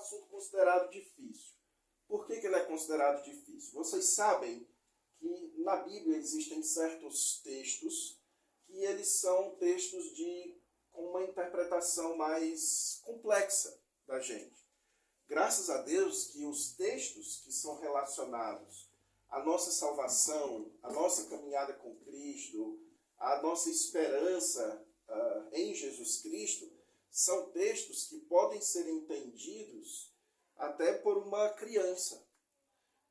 assunto considerado difícil. Por que ele é considerado difícil? Vocês sabem que na Bíblia existem certos textos que eles são textos com uma interpretação mais complexa da gente. Graças a Deus que os textos que são relacionados à nossa salvação, à nossa caminhada com Cristo, à nossa esperança em Jesus Cristo, são textos que podem ser entendidos até por uma criança.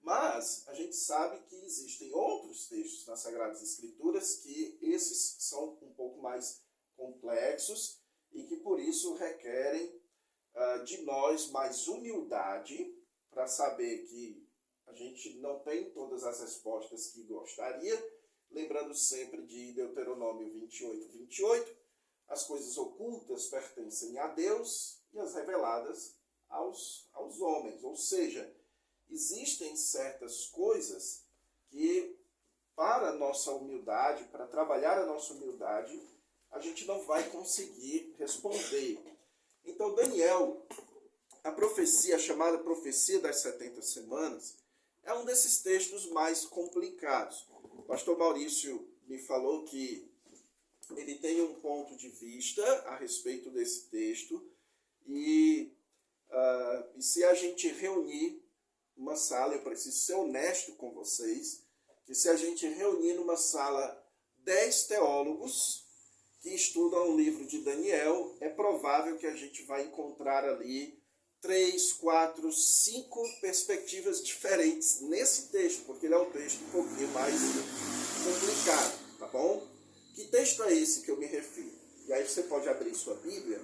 Mas a gente sabe que existem outros textos nas Sagradas Escrituras que esses são um pouco mais complexos e que por isso requerem de nós mais humildade para saber que a gente não tem todas as respostas que gostaria, lembrando sempre de Deuteronômio 28, as coisas ocultas pertencem a Deus e as reveladas aos homens. Ou seja, existem certas coisas que, para a nossa humildade, para trabalhar a nossa humildade, a gente não vai conseguir responder. Então, Daniel, a profecia, a chamada profecia das 70 semanas, é um desses textos mais complicados. O pastor Maurício me falou que ele tem um ponto de vista a respeito desse texto e se a gente reunir uma sala, eu preciso ser honesto com vocês, que se a gente reunir numa sala 10 teólogos que estudam o livro de Daniel, é provável que a gente vai encontrar ali 3, 4, 5 perspectivas diferentes nesse texto, porque ele é um texto um pouquinho mais complicado, tá bom? Que texto é esse que eu me refiro? E aí você pode abrir sua Bíblia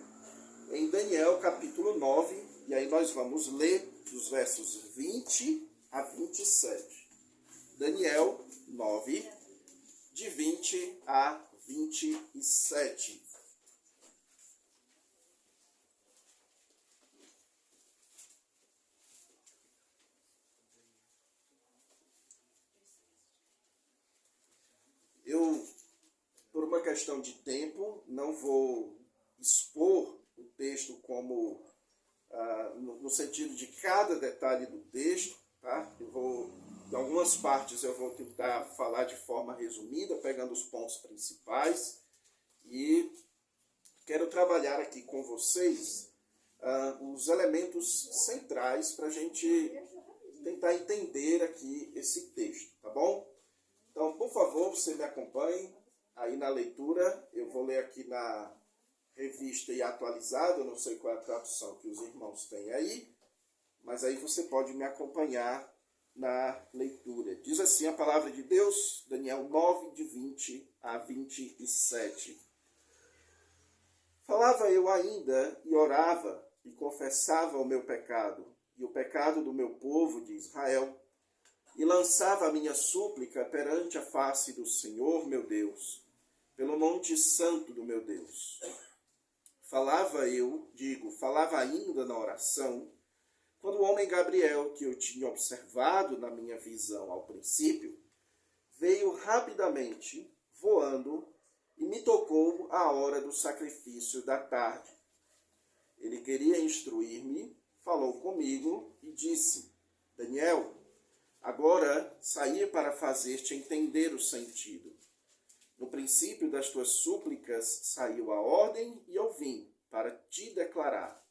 em Daniel capítulo 9, e aí nós vamos ler dos versos 20 a 27. Daniel 9, de 20 a 27. Eu, por uma questão de tempo, não vou expor o texto como no sentido de cada detalhe do texto, tá? Em algumas partes eu vou tentar falar de forma resumida, pegando os pontos principais, e quero trabalhar aqui com vocês os elementos centrais para a gente tentar entender aqui esse texto, tá bom? Então, por favor, você me acompanhe aí na leitura. Eu vou ler aqui na Revista e Atualizada, eu não sei qual é a tradução que os irmãos têm aí, mas aí você pode me acompanhar na leitura. Diz assim a palavra de Deus, Daniel 9, de 20 a 27. Falava eu ainda e orava e confessava o meu pecado e o pecado do meu povo de Israel, e lançava a minha súplica perante a face do Senhor meu Deus, pelo monte santo do meu Deus. Falava ainda na oração, quando o homem Gabriel, que eu tinha observado na minha visão ao princípio, veio rapidamente, voando, e me tocou a hora do sacrifício da tarde. Ele queria instruir-me, falou comigo e disse: Daniel, agora saí para fazer-te entender o sentido. No princípio das tuas súplicas saiu a ordem e eu vim para te declarar.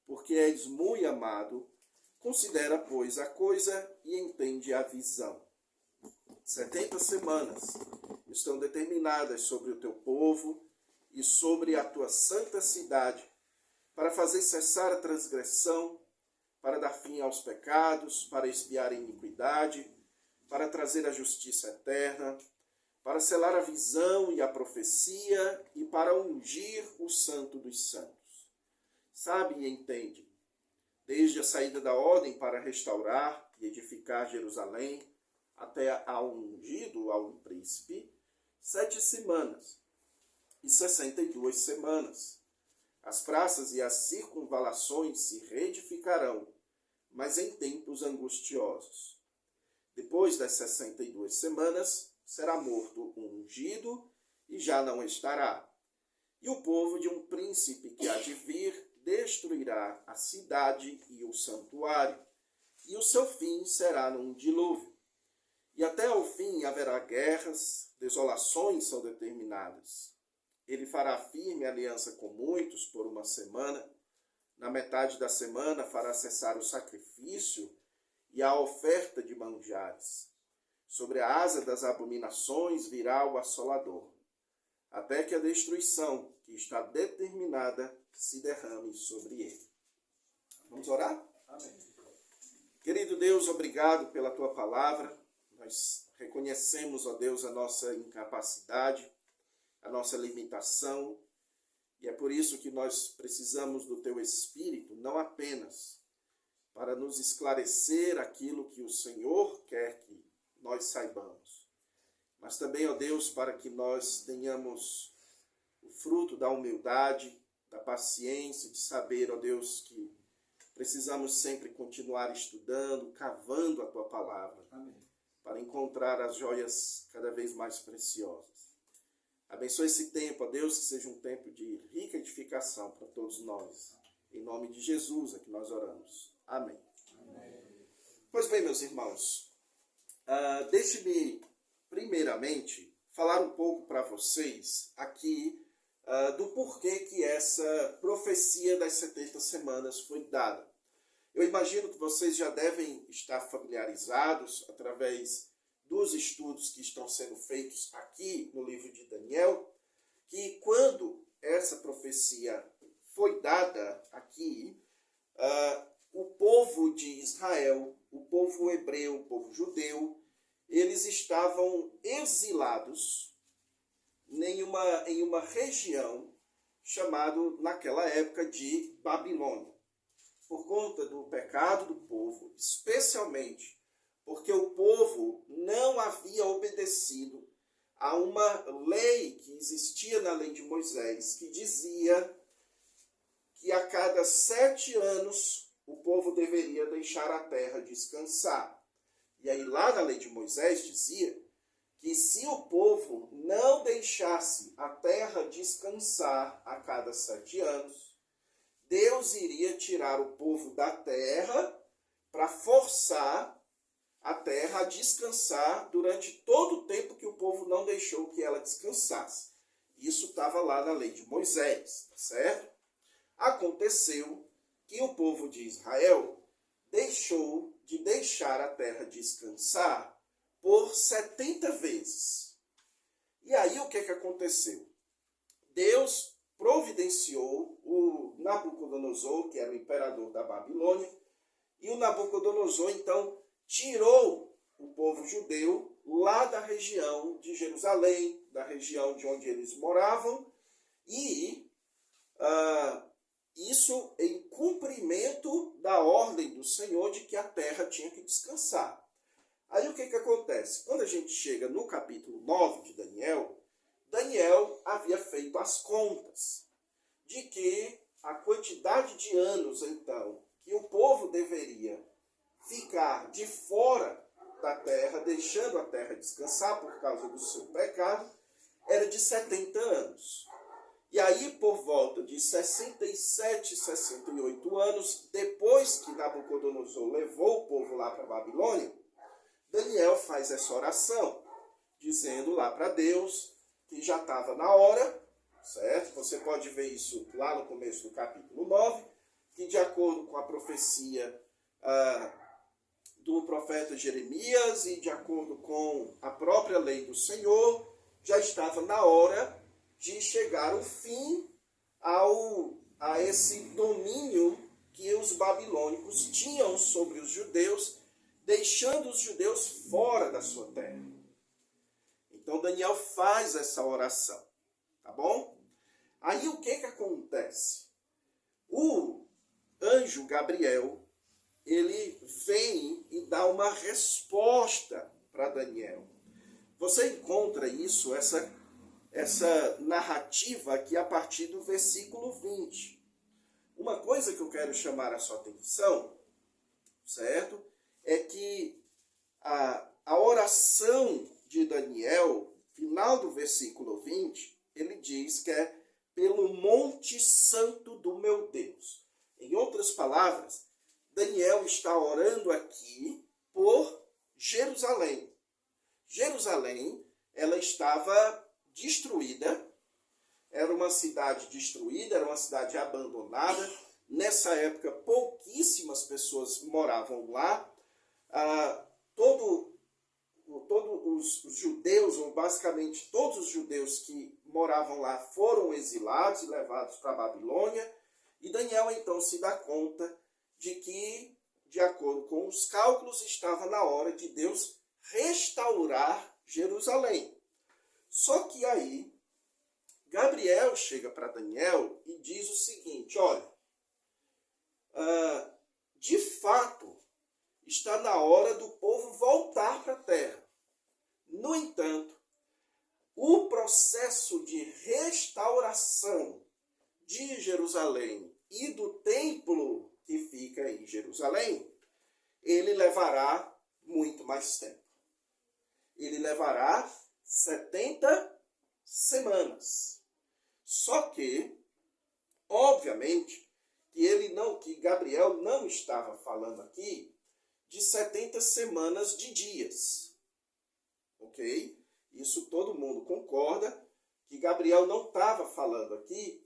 Porque és muito amado, considera, pois, a coisa e entende a visão. 70 semanas estão determinadas sobre o teu povo e sobre a tua santa cidade, para fazer cessar a transgressão, para dar fim aos pecados, para expiar a iniquidade, para trazer a justiça eterna, para selar a visão e a profecia e para ungir o santo dos santos. Sabe e entende, desde a saída da ordem para restaurar e edificar Jerusalém até ao ungido, ao príncipe, 7 semanas e 62 semanas. As praças e as circunvalações se reedificarão, mas em tempos angustiosos. Depois das 62 semanas, será morto um ungido e já não estará. E o povo de um príncipe que há de vir destruirá a cidade e o santuário, e o seu fim será num dilúvio. E até ao fim haverá guerras, desolações são determinadas. Ele fará firme aliança com muitos por uma semana. Na metade da semana fará cessar o sacrifício e a oferta de manjares. Sobre a asa das abominações virá o assolador, até que a destruição que está determinada se derrame sobre ele. Vamos orar? Amém. Querido Deus, obrigado pela tua palavra. Nós reconhecemos, ó Deus, a nossa incapacidade, a nossa limitação, e é por isso que nós precisamos do teu Espírito, não apenas para nos esclarecer aquilo que o Senhor quer que nós saibamos, mas também, ó Deus, para que nós tenhamos o fruto da humildade, da paciência, de saber, ó Deus, que precisamos sempre continuar estudando, cavando a tua palavra. Amém. Para encontrar as joias cada vez mais preciosas. Abençoe esse tempo, ó Deus, que seja um tempo de rica edificação para todos nós. Em nome de Jesus é que nós oramos. Amém. Amém. Pois bem, meus irmãos, deixe-me primeiramente falar um pouco para vocês aqui do porquê que essa profecia das 70 semanas foi dada. Eu imagino que vocês já devem estar familiarizados através dos estudos que estão sendo feitos aqui no livro de Daniel, que quando essa profecia foi dada aqui, o povo de Israel, o povo hebreu, o povo judeu, eles estavam exilados em uma região chamada naquela época de Babilônia. Por conta do pecado do povo, especialmente porque o povo não havia obedecido a uma lei que existia na lei de Moisés, que dizia que a cada 7 anos o povo deveria deixar a terra descansar. E aí lá na lei de Moisés dizia que se o povo não deixasse a terra descansar a cada 7 anos, Deus iria tirar o povo da terra para forçar a terra a descansar durante todo o tempo que o povo não deixou que ela descansasse. Isso estava lá na lei de Moisés, certo? Aconteceu que o povo de Israel deixou de deixar a terra descansar por 70 vezes. E aí o que aconteceu? Deus providenciou o Nabucodonosor, que era o imperador da Babilônia, e o Nabucodonosor, então, tirou o povo judeu lá da região de Jerusalém, da região de onde eles moravam, e isso em cumprimento da ordem do Senhor de que a terra tinha que descansar. Aí o que acontece? Quando a gente chega no capítulo 9 de Daniel, Daniel havia feito as contas de que a quantidade de anos, então, que o povo deveria ficar de fora da terra, deixando a terra descansar por causa do seu pecado, era de 70 anos. E aí, por volta de 67, 68 anos, depois que Nabucodonosor levou o povo lá para a Babilônia, Daniel faz essa oração, dizendo lá para Deus que já estava na hora, certo? Você pode ver isso lá no começo do capítulo 9, que de acordo com a profecia do profeta Jeremias e de acordo com a própria lei do Senhor, já estava na hora de chegar o fim a esse domínio que os babilônicos tinham sobre os judeus, deixando os judeus fora da sua terra. Então Daniel faz essa oração, tá bom? Aí o que acontece? O anjo Gabriel, ele vem e dá uma resposta para Daniel. Você encontra isso, essa narrativa aqui a partir do versículo 20. Uma coisa que eu quero chamar a sua atenção, certo? É que a oração de Daniel, final do versículo 20, ele diz que é pelo monte santo do meu Deus. Em outras palavras, Daniel está orando aqui por Jerusalém. Jerusalém, ela estava destruída, era uma cidade destruída, era uma cidade abandonada. Nessa época, pouquíssimas pessoas moravam lá. Todos os judeus, ou basicamente todos os judeus que moravam lá, foram exilados e levados para a Babilônia. E Daniel então se dá conta de que, de acordo com os cálculos, estava na hora de Deus restaurar Jerusalém. Só que aí, Gabriel chega para Daniel e diz o seguinte: olha, de fato, está na hora do povo voltar para a terra. No entanto, o processo de restauração de Jerusalém e do templo que fica em Jerusalém, ele levará muito mais tempo. Ele levará 70 semanas. Só que, obviamente, que Gabriel não estava falando aqui de 70 semanas de dias. Ok? Isso todo mundo concorda, que Gabriel não estava falando aqui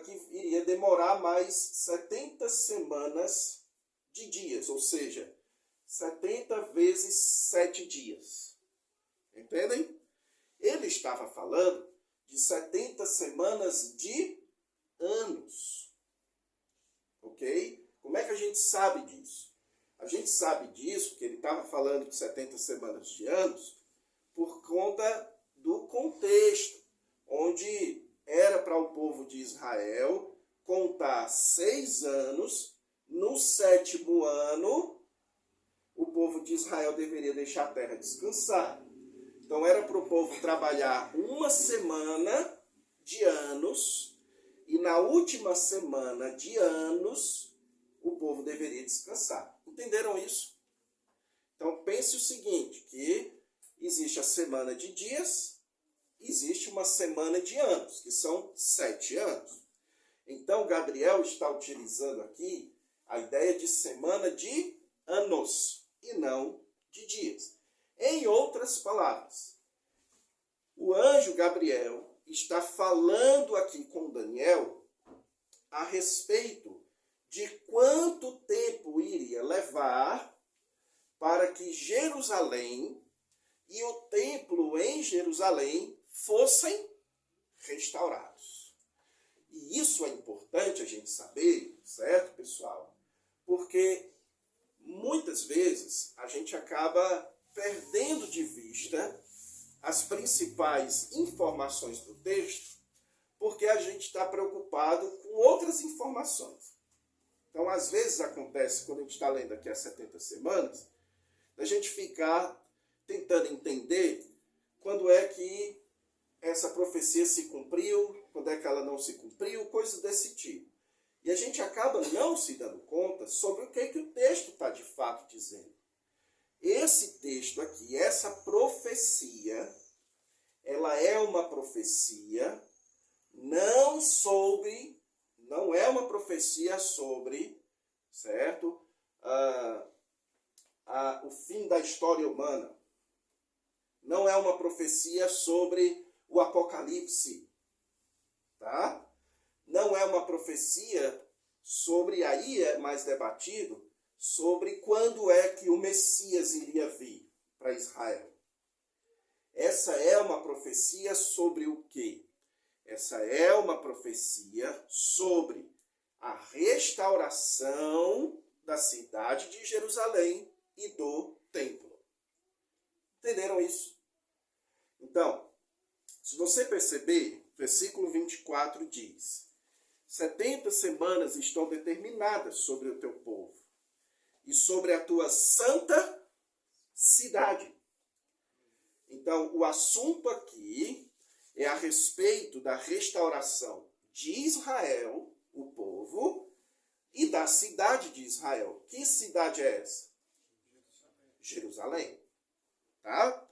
que iria demorar mais 70 semanas de dias, ou seja, 70 vezes 7 dias. Entendem? Ele estava falando de 70 semanas de anos. Ok? Como é que a gente sabe disso? A gente sabe disso, que ele estava falando de 70 semanas de anos, por conta do contexto, onde era para o povo de Israel contar 6 anos, no 7º ano, o povo de Israel deveria deixar a terra descansar. Então era para o povo trabalhar 1 semana de anos, e na última semana de anos, o povo deveria descansar. Entenderam isso? Então pense o seguinte, que existe a semana de dias, existe uma semana de anos, que são 7 anos. Então Gabriel está utilizando aqui a ideia de semana de anos e não de dias. Em outras palavras, o anjo Gabriel está falando aqui com Daniel a respeito de quanto tempo iria levar para que Jerusalém e o templo em Jerusalém fossem restaurados. E isso é importante a gente saber, certo, pessoal? Porque muitas vezes a gente acaba perdendo de vista as principais informações do texto, porque a gente está preocupado com outras informações. Então, às vezes acontece, quando a gente está lendo aqui as 70 semanas, a gente ficar tentando entender quando é que essa profecia se cumpriu, quando é que ela não se cumpriu, coisas desse tipo. E a gente acaba não se dando conta sobre o que é que o texto está de fato dizendo. Esse texto aqui, essa profecia, ela é uma profecia não é uma profecia sobre, certo? O fim da história humana. Não é uma profecia sobre o Apocalipse, tá? Não é uma profecia sobre, aí é mais debatido, sobre quando é que o Messias iria vir para Israel. Essa é uma profecia sobre o quê? Essa é uma profecia sobre a restauração da cidade de Jerusalém e do templo. Entenderam isso? Então, se você perceber, versículo 24 diz: 70 semanas estão determinadas sobre o teu povo e sobre a tua santa cidade. Então, o assunto aqui é a respeito da restauração de Israel, o povo, e da cidade de Israel. Que cidade é essa? Jerusalém. Tá?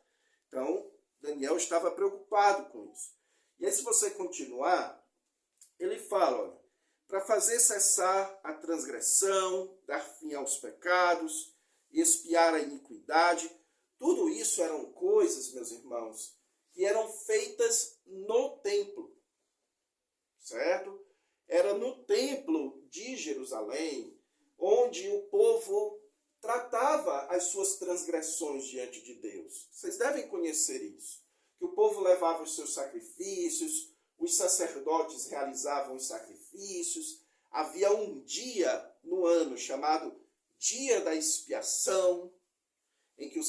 Então, Daniel estava preocupado com isso. E aí, se você continuar, ele fala, olha, para fazer cessar a transgressão, dar fim aos pecados, expiar a iniquidade. Tudo isso eram coisas, meus irmãos, que eram feitas no templo, certo? Era no templo de Jerusalém, onde o povo tratava as suas transgressões diante de Deus. Vocês devem conhecer isso, que o povo levava os seus sacrifícios, os sacerdotes realizavam os sacrifícios, havia um dia no ano chamado Dia da Expiação, em que o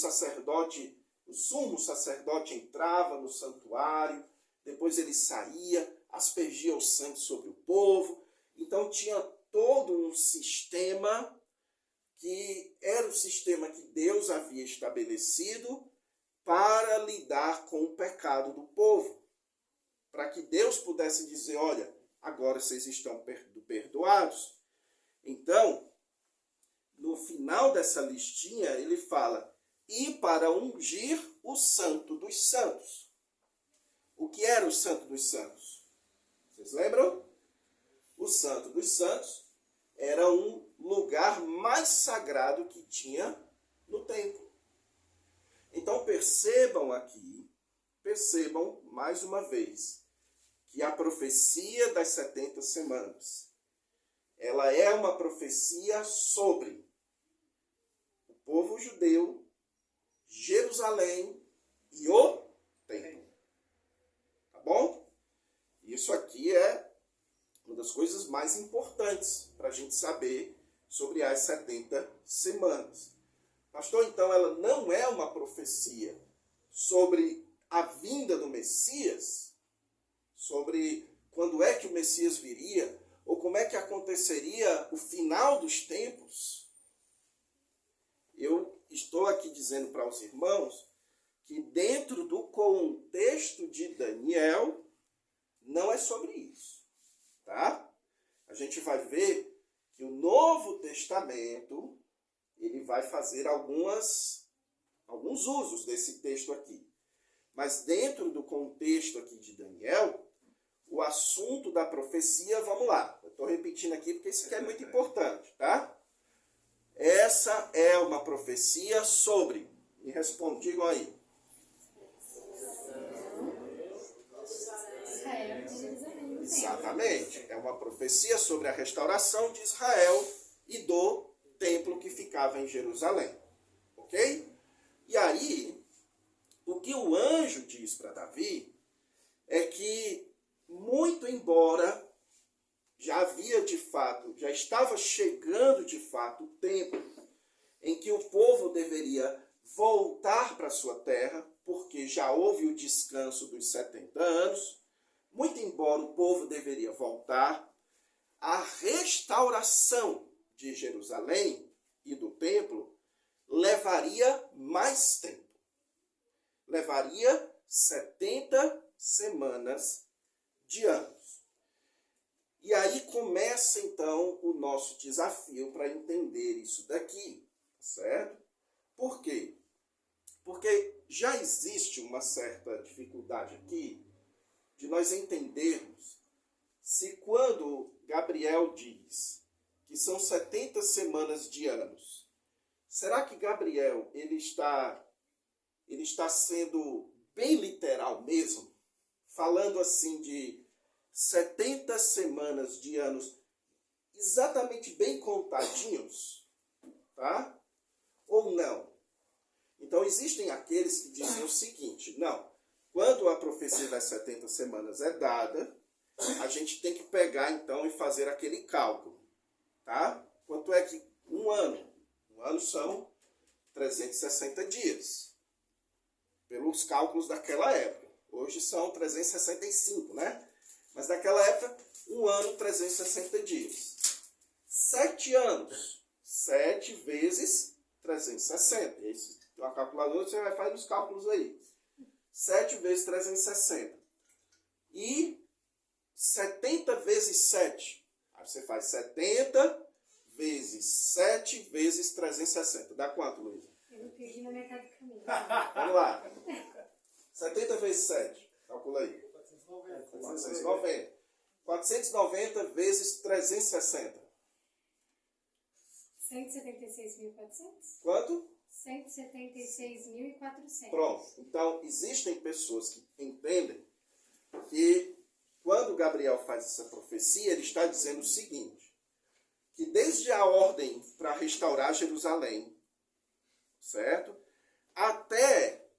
sumo sacerdote entrava no santuário, depois ele saía, aspergia o sangue sobre o povo. Então tinha todo um sistema que era o sistema que Deus havia estabelecido para lidar com o pecado do povo. Para que Deus pudesse dizer, olha, agora vocês estão perdoados. Então, no final dessa listinha, ele fala, e para ungir o Santo dos Santos. O que era o Santo dos Santos? Vocês lembram? O Santo dos Santos era um lugar mais sagrado que tinha no templo. Então percebam mais uma vez, que a profecia das 70 semanas, ela é uma profecia sobre o povo judeu, Jerusalém e o templo. Tá bom? Isso aqui é uma das coisas mais importantes para a gente saber sobre as 70 semanas. Pastor, então ela não é uma profecia sobre a vinda do Messias, sobre quando é que o Messias viria, ou como é que aconteceria o final dos tempos? Eu estou aqui dizendo para os irmãos que dentro do contexto de Daniel, não é sobre isso, tá? A gente vai ver que o Novo Testamento, ele vai fazer alguns usos desse texto aqui. Mas dentro do contexto aqui de Daniel, o assunto da profecia, vamos lá. Eu estou repetindo aqui porque isso aqui é muito importante, tá? Essa é uma profecia sobre, me respondam, digam aí. Exatamente. É uma profecia sobre a restauração de Israel e do templo que ficava em Jerusalém. Ok? E aí, o que o anjo diz para Davi é que, muito embora já estava chegando de fato o tempo em que o povo deveria voltar para sua terra, porque já houve o descanso dos 70 anos, muito embora o povo deveria voltar, a restauração de Jerusalém e do templo levaria mais tempo. Levaria 70 semanas de anos. E aí começa então o nosso desafio para entender isso daqui, certo? Por quê? Porque já existe uma certa dificuldade aqui de nós entendermos se quando Gabriel diz que são 70 semanas de anos, será que Gabriel ele está sendo bem literal mesmo? Falando assim de 70 semanas de anos exatamente bem contadinhos, tá? Ou não? Então existem aqueles que dizem o seguinte, não, quando a profecia das 70 semanas é dada, a gente tem que pegar então e fazer aquele cálculo, tá? Quanto é que um ano? Um ano são 360 dias, pelos cálculos daquela época. Hoje são 365, né? Mas naquela época, um ano, 360 dias. 7 anos. 7 vezes 360. E aí, se tem uma calculadora, você vai fazer os cálculos aí. 7 vezes 360. E 70 vezes 7. Aí você faz 70 vezes 7 vezes 360. Dá quanto, Luísa? Eu perdi na metade do caminho. Vamos lá. 70 vezes 7. Calcula aí. 490. 490 vezes 360. 176.400? Quanto? 176.400. Pronto. Então, existem pessoas que entendem que quando Gabriel faz essa profecia, ele está dizendo o seguinte, que desde a ordem para restaurar Jerusalém, certo? Até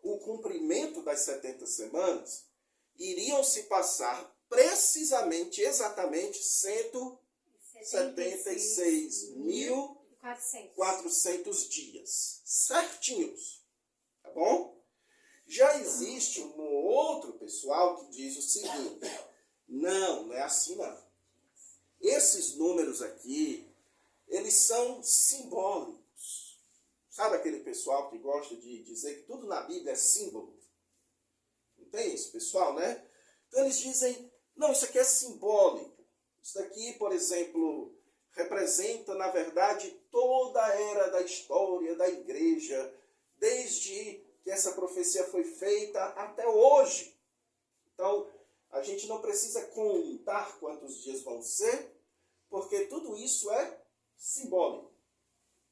o cumprimento das 70 semanas, iriam se passar precisamente, exatamente, 176.400 dias. Certinhos. Tá bom? Já existe um outro pessoal que diz o seguinte, não é assim não. Esses números aqui, eles são simbólicos. Sabe aquele pessoal que gosta de dizer que tudo na Bíblia é símbolo? Não tem esse pessoal, né? Então eles dizem, não, isso aqui é simbólico. Isso daqui, por exemplo, representa, na verdade, toda a era da história da igreja, desde que essa profecia foi feita até hoje. Então, a gente não precisa contar quantos dias vão ser, porque tudo isso é simbólico.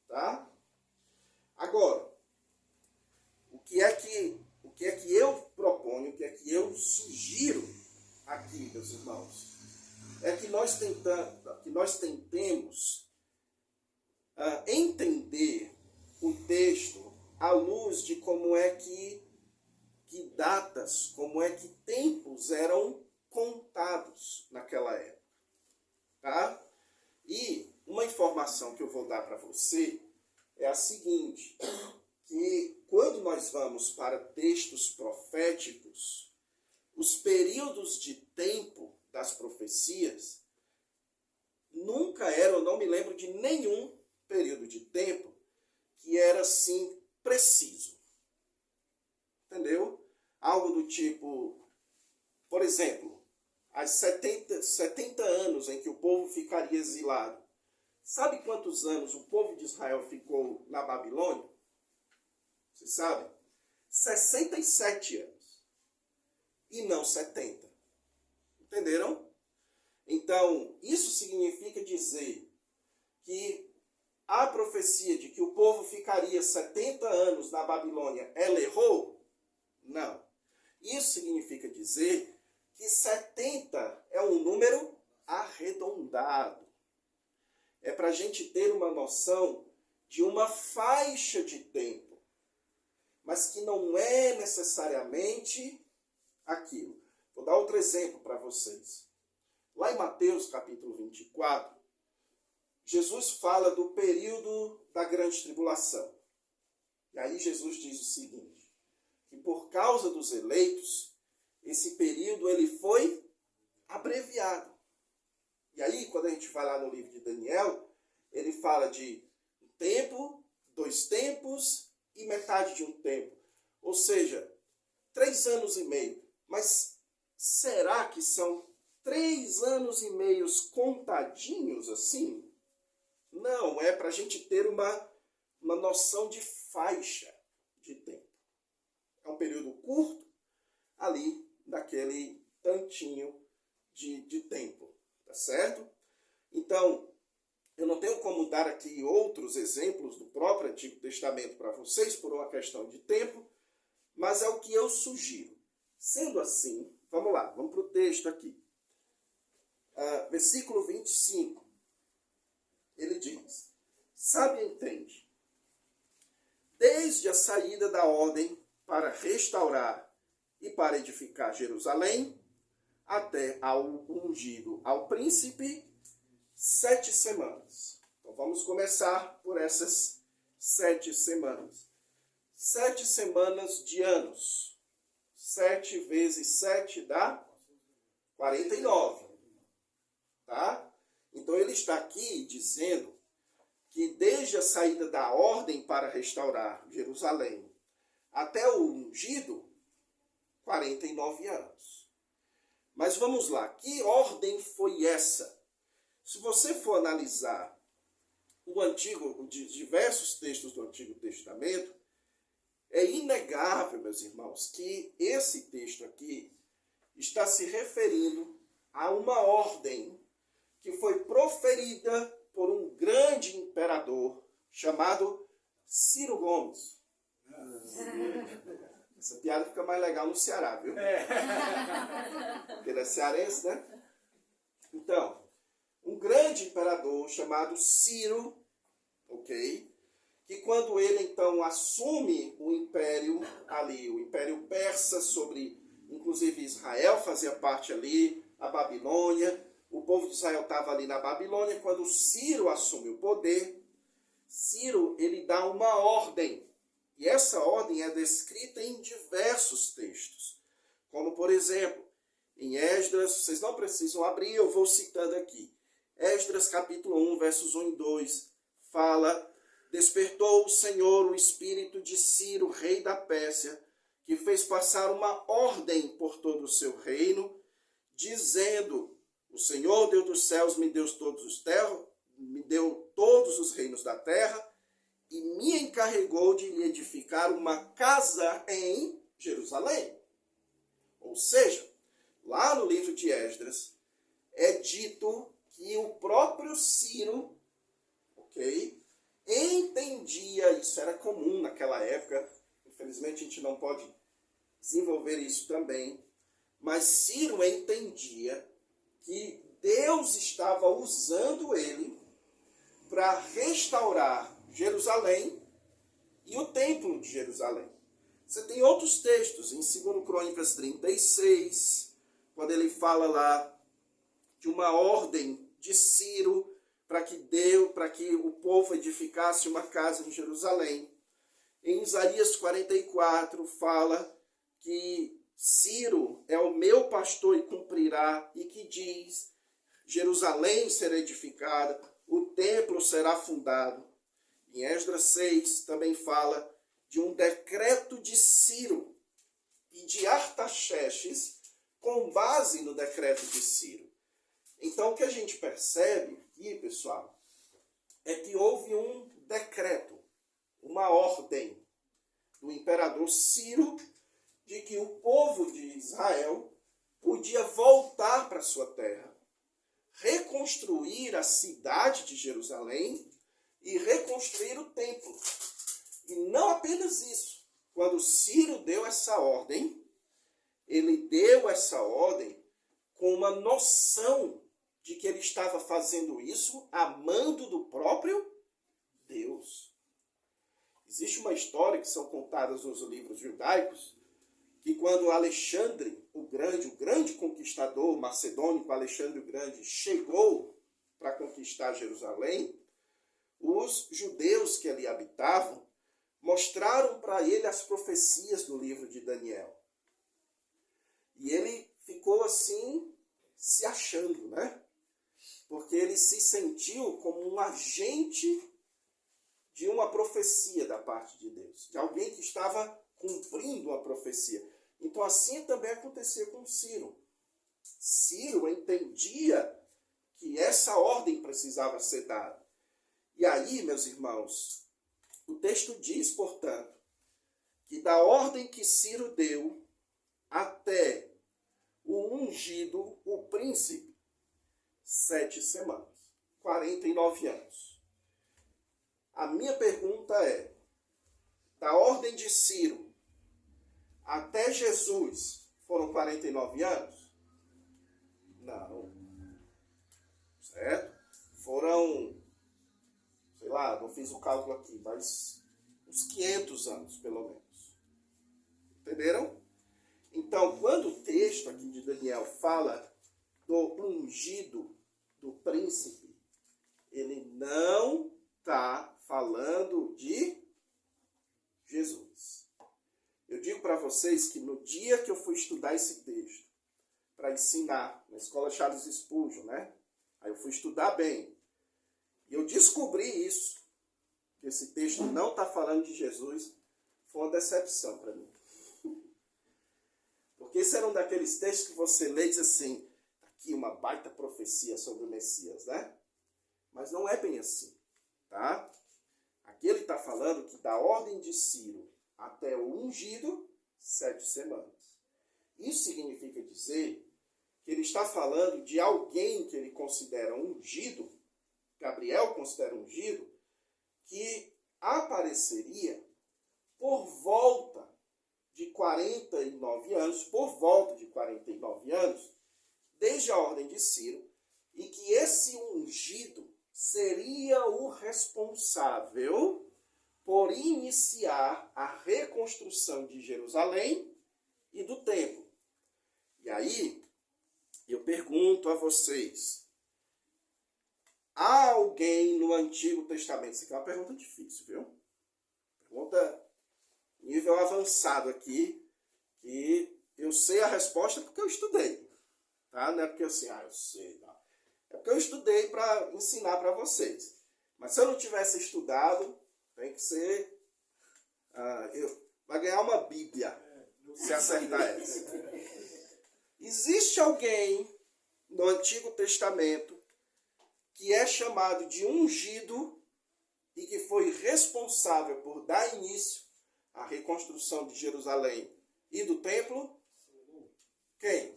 Tá? Agora, o que é que eu proponho, o que é que eu sugiro aqui, meus irmãos, é que nós tentemos entender o texto à luz de como é que datas, como é que tempos eram contados naquela época. Tá? E uma informação que eu vou dar para você é a seguinte, que quando nós vamos para textos proféticos, os períodos de tempo das profecias nunca eram, eu não me lembro de nenhum período de tempo que era assim preciso. Entendeu? Algo do tipo, por exemplo, as 70 anos em que o povo ficaria exilado. Sabe quantos anos o povo de Israel ficou na Babilônia? Você sabe? 67 anos. E não 70. Entenderam? Então, isso significa dizer que a profecia de que o povo ficaria 70 anos na Babilônia, ela errou? Não. Isso significa dizer que 70 é um número arredondado. É para a gente ter uma noção de uma faixa de tempo, mas que não é necessariamente aquilo. Vou dar outro exemplo para vocês. Lá em Mateus capítulo 24, Jesus fala do período da grande tribulação. E aí Jesus diz o seguinte, que por causa dos eleitos, esse período ele foi abreviado. E aí, quando a gente vai lá no livro de Daniel, ele fala de um tempo, 2 tempos e metade de um tempo. Ou seja, 3 anos e meio. Mas será que são 3 anos e meio contadinhos assim? Não, é para a gente ter uma noção de faixa de tempo. É um período curto, ali, daquele tantinho de tempo. Tá certo? Então, eu não tenho como dar aqui outros exemplos do próprio Antigo Testamento para vocês, por uma questão de tempo, mas é o que eu sugiro. Sendo assim, vamos lá, vamos para o texto aqui. Versículo 25. Ele diz, sabe e entende, desde a saída da ordem para restaurar e para edificar Jerusalém, até ao ungido ao príncipe, 7 semanas. Então vamos começar por essas 7 semanas. 7 semanas de anos. 7 vezes 7 dá 49. Tá? Então ele está aqui dizendo que desde a saída da ordem para restaurar Jerusalém até o ungido, 49 anos. Mas vamos lá, que ordem foi essa? Se você for analisar diversos textos do Antigo Testamento, é inegável, meus irmãos, que esse texto aqui está se referindo há uma ordem que foi proferida por um grande imperador chamado Ciro Gomes. Essa piada fica mais legal no Ceará, viu? Porque ele é cearense, né? Então, um grande imperador chamado Ciro, ok? Que quando ele então assume o império ali, o império persa sobre, inclusive Israel fazia parte ali, a Babilônia, o povo de Israel estava ali na Babilônia, quando Ciro assume o poder, Ciro ele dá uma ordem, e essa ordem é descrita em diversos textos, como por exemplo, em Esdras, vocês não precisam abrir, eu vou citando aqui, Esdras capítulo 1, versos 1 e 2, fala: despertou o Senhor o espírito de Ciro, rei da Pérsia, que fez passar uma ordem por todo o seu reino, dizendo: o Senhor, Deus dos céus, me deu todos os reinos da terra, e me encarregou de lhe edificar uma casa em Jerusalém. Ou seja, lá no livro de Esdras, é dito que o próprio Ciro, ok, entendia, isso era comum naquela época, infelizmente a gente não pode desenvolver isso também, mas Ciro entendia que Deus estava usando ele para restaurar Jerusalém e o templo de Jerusalém. Você tem outros textos, em 2 Crônicas 36, quando ele fala lá de uma ordem de Ciro para que o povo edificasse uma casa em Jerusalém. Em Isaías 44 fala que Ciro é o meu pastor e cumprirá, e que diz: Jerusalém será edificada, o templo será fundado. Em Esdras 6 também fala de um decreto de Ciro e de Artaxerxes com base no decreto de Ciro. Então o que a gente percebe aqui, pessoal, é que houve um decreto, uma ordem do imperador Ciro de que o povo de Israel podia voltar para sua terra, reconstruir a cidade de Jerusalém e reconstruir o templo. E não apenas isso. Quando Ciro deu essa ordem, ele deu essa ordem com uma noção de que ele estava fazendo isso amando do próprio Deus. Existe uma história que são contadas nos livros judaicos, que quando Alexandre o grande conquistador macedônico Alexandre o Grande, chegou para conquistar Jerusalém, os judeus que ali habitavam mostraram para ele as profecias do livro de Daniel. E ele ficou assim, se achando, né? Porque ele se sentiu como um agente de uma profecia da parte de Deus, de alguém que estava cumprindo a profecia. Então assim também acontecia com Ciro. Ciro entendia que essa ordem precisava ser dada. E aí, meus irmãos, o texto diz, portanto, que da ordem que Ciro deu até o ungido, o príncipe, 7 semanas, 49 anos. A minha pergunta é, da ordem de Ciro até Jesus foram 49 anos? Não. Certo? Foram, sei lá, não fiz o cálculo aqui, mas uns 500 anos, pelo menos. Entenderam? Então, quando o texto aqui de Daniel fala do ungido, do príncipe, ele não está falando de Jesus. Eu digo para vocês que no dia que eu fui estudar esse texto, para ensinar, na escola Charles Spurgeon, né? Aí eu fui estudar bem. E eu descobri isso, que esse texto não está falando de Jesus, foi uma decepção para mim. Porque esse era um daqueles textos que você lê e diz assim, aqui uma baita profecia sobre o Messias, né? Mas não é bem assim, tá? Aqui ele está falando que da ordem de Ciro até o ungido, 7 semanas. Isso significa dizer que ele está falando de alguém que ele considera ungido, Gabriel considera ungido, que apareceria por volta de 49 anos, desde a ordem de Ciro, e que esse ungido seria o responsável por iniciar a reconstrução de Jerusalém e do templo. E aí, eu pergunto a vocês, há alguém no Antigo Testamento? Isso aqui é uma pergunta difícil, viu? Pergunta nível avançado aqui, que eu sei a resposta porque eu estudei. Tá? Não é porque assim, eu sei, não. É porque eu estudei para ensinar para vocês. Mas se eu não tivesse estudado, tem que ser... vai ganhar uma Bíblia, se acertar essa. Existe alguém no Antigo Testamento que é chamado de ungido e que foi responsável por dar início à reconstrução de Jerusalém e do templo? Quem?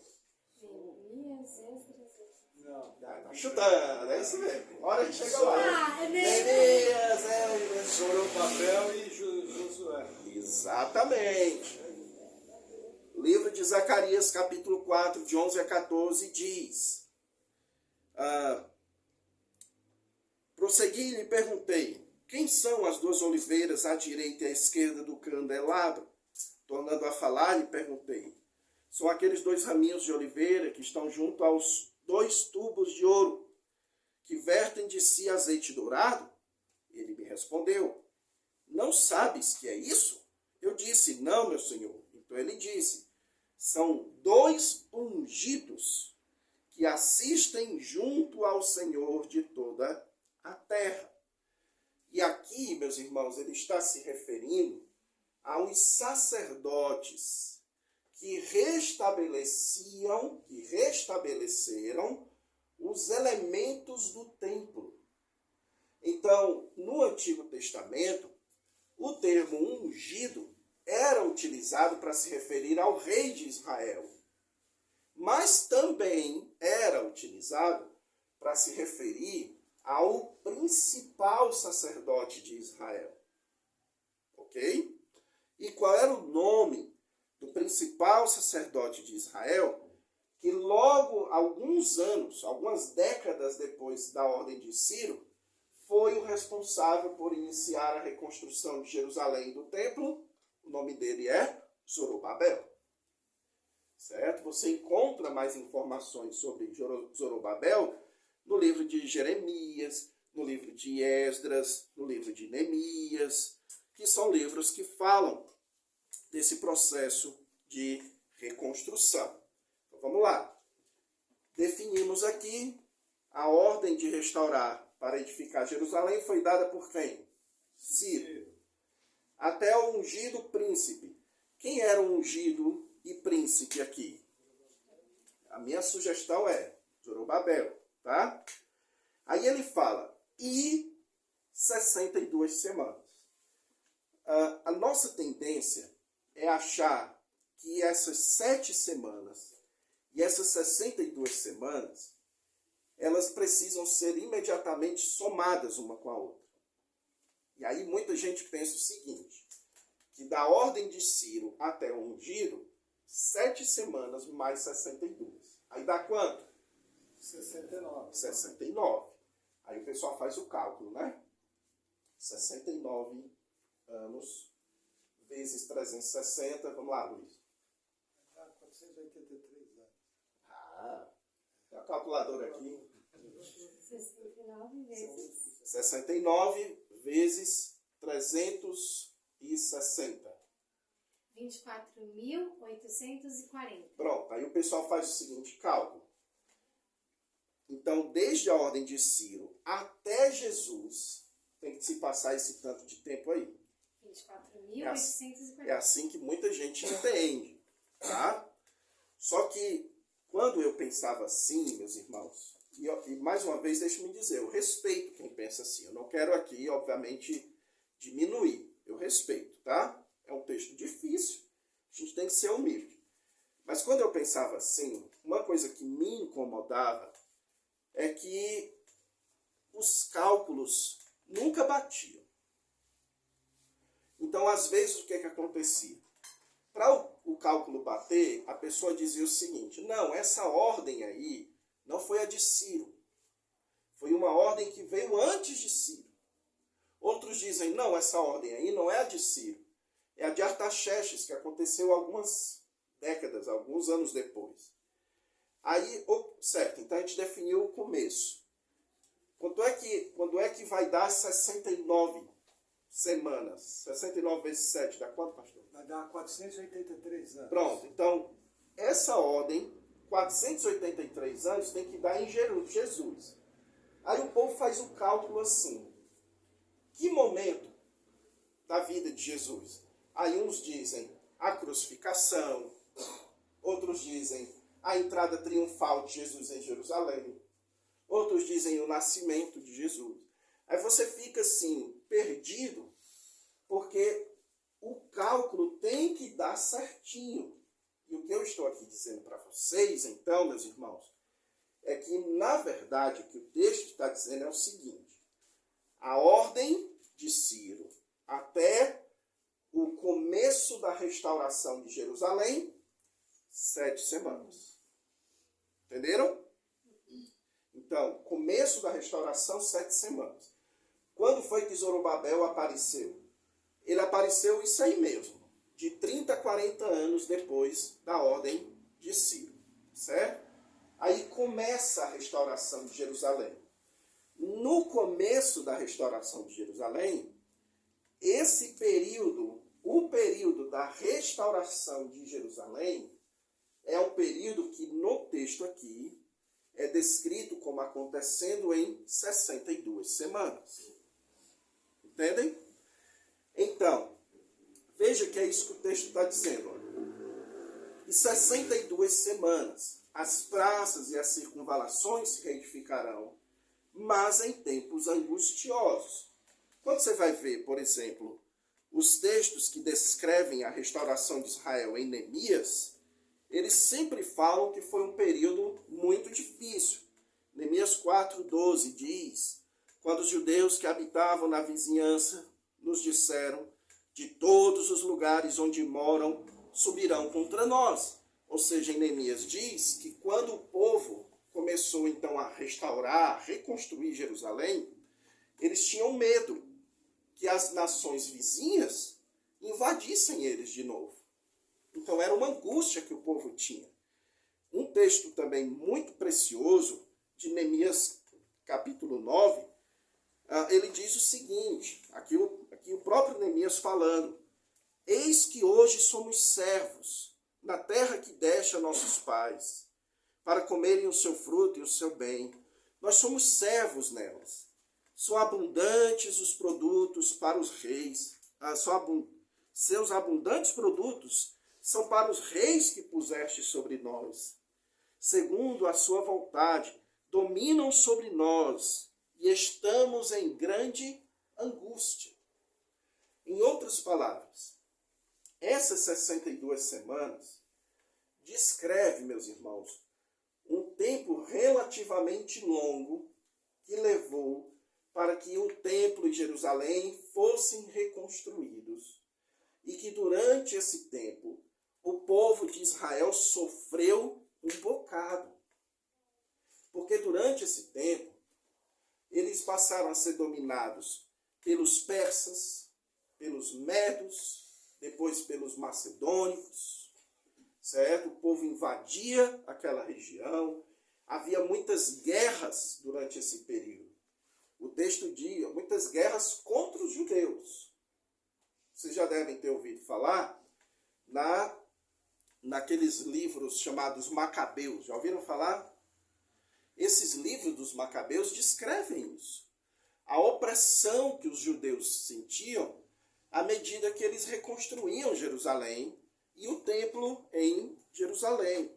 Tá chutando, é isso mesmo. Hora que chega lá. Neemias, Zorobabel e Josué. Exatamente. O livro de Zacarias, capítulo 4, de 11 a 14, diz: prossegui e lhe perguntei, quem são as duas oliveiras à direita e à esquerda do candelabro? Tornando a falar, lhe perguntei, são aqueles dois raminhos de oliveira que estão junto aos 2 tubos de ouro, que vertem de si azeite dourado? Ele me respondeu, não sabes que é isso? Eu disse, não, meu senhor. Então ele disse, são 2 ungidos que assistem junto ao Senhor de toda a terra. E aqui, meus irmãos, ele está se referindo aos sacerdotes que restabeleceram os elementos do templo. Então, no Antigo Testamento, o termo ungido era utilizado para se referir ao rei de Israel, mas também era utilizado para se referir ao principal sacerdote de Israel. Ok? E qual era o nome do principal sacerdote de Israel, que logo, algumas décadas depois da ordem de Ciro, foi o responsável por iniciar a reconstrução de Jerusalém e do templo? O nome dele é Zorobabel. Certo? Você encontra mais informações sobre Zorobabel no livro de Jeremias, no livro de Esdras, no livro de Neemias, que são livros que falam desse processo de reconstrução. Então, vamos lá. Definimos aqui a ordem de restaurar para edificar Jerusalém foi dada por quem? Ciro. Até o ungido príncipe. Quem era o ungido e príncipe aqui? A minha sugestão é Zorobabel, tá? Aí ele fala, e 62 semanas. A nossa tendência é achar que essas 7 semanas e essas 62 semanas, elas precisam ser imediatamente somadas uma com a outra. E aí muita gente pensa o seguinte, que da ordem de Ciro até o ungido, 7 semanas mais 62. Aí dá quanto? 69. 69. Aí o pessoal faz o cálculo, né? 69 anos vezes 360. Vamos lá, Luiz. 483 anos. Tem a calculadora aqui. 69 vezes. 69 vezes 360. 24.840. Pronto, aí o pessoal faz o seguinte cálculo. Então, desde a ordem de Ciro até Jesus, tem que se passar esse tanto de tempo aí. 24.840. É assim que muita gente entende, tá? Só que, quando eu pensava assim, meus irmãos, e mais uma vez, deixe-me dizer, eu respeito quem pensa assim. Eu não quero aqui, obviamente, diminuir. Eu respeito, tá? É um texto difícil, a gente tem que ser humilde. Mas quando eu pensava assim, uma coisa que me incomodava é que os cálculos nunca batiam. Então, às vezes, o que acontecia? Para o cálculo bater, a pessoa dizia o seguinte: não, essa ordem aí não foi a de Ciro. Foi uma ordem que veio antes de Ciro. Outros dizem: não, essa ordem aí não é a de Ciro. É a de Artaxerxes, que aconteceu algumas décadas, alguns anos depois. Aí, certo, então a gente definiu o começo. Quando é que vai dar 69 semanas? 69 vezes 7 dá quanto, pastor? Vai dar 483 anos. Pronto, então essa ordem, 483 anos, tem que dar em Jesus. Aí o povo faz o cálculo assim: que momento da vida de Jesus? Aí uns dizem a crucificação, outros dizem a entrada triunfal de Jesus em Jerusalém, outros dizem o nascimento de Jesus. Aí você fica assim, perdido, porque o cálculo tem que dar certinho. E o que eu estou aqui dizendo para vocês, então, meus irmãos, é que, na verdade, o que o texto está dizendo é o seguinte: a ordem de Ciro até o começo da restauração de Jerusalém, 7 semanas. Entenderam? Então, começo da restauração, 7 semanas. Quando foi que Zorobabel apareceu? Ele apareceu isso aí mesmo, de 30 a 40 anos depois da ordem de Ciro, certo? Aí começa a restauração de Jerusalém. No começo da restauração de Jerusalém, esse período, o período da restauração de Jerusalém, é um período que no texto aqui é descrito como acontecendo em 62 semanas. Entendem? Então, veja que é isso que o texto está dizendo. Em 62 semanas, as praças e as circunvalações se reedificarão, mas em tempos angustiosos. Quando você vai ver, por exemplo, os textos que descrevem a restauração de Israel em Neemias, eles sempre falam que foi um período muito difícil. Neemias 4:12 diz: quando os judeus que habitavam na vizinhança nos disseram: de todos os lugares onde moram, subirão contra nós. Ou seja, em Neemias diz que quando o povo começou então a restaurar, a reconstruir Jerusalém, eles tinham medo que as nações vizinhas invadissem eles de novo. Então era uma angústia que o povo tinha. Um texto também muito precioso, de Neemias capítulo 9, ele diz o seguinte, aqui o próprio Neemias falando: eis que hoje somos servos na terra que deste a nossos pais, para comerem o seu fruto e o seu bem. Nós somos servos nelas. São abundantes os produtos para os reis. Seus abundantes produtos são para os reis que puseste sobre nós. Segundo a sua vontade, dominam sobre nós e estamos em grande angústia. Em outras palavras, essas 62 semanas descreve, meus irmãos, um tempo relativamente longo que levou para que o templo e Jerusalém fossem reconstruídos. E que durante esse tempo, o povo de Israel sofreu um bocado. Porque durante esse tempo, eles passaram a ser dominados pelos persas, pelos medos, depois pelos macedônicos, certo? O povo invadia aquela região, havia muitas guerras durante esse período. O texto diz muitas guerras contra os judeus. Vocês já devem ter ouvido falar naqueles livros chamados Macabeus. Já ouviram falar? Esses livros dos Macabeus descrevem isso. A opressão que os judeus sentiam à medida que eles reconstruíam Jerusalém e o templo em Jerusalém.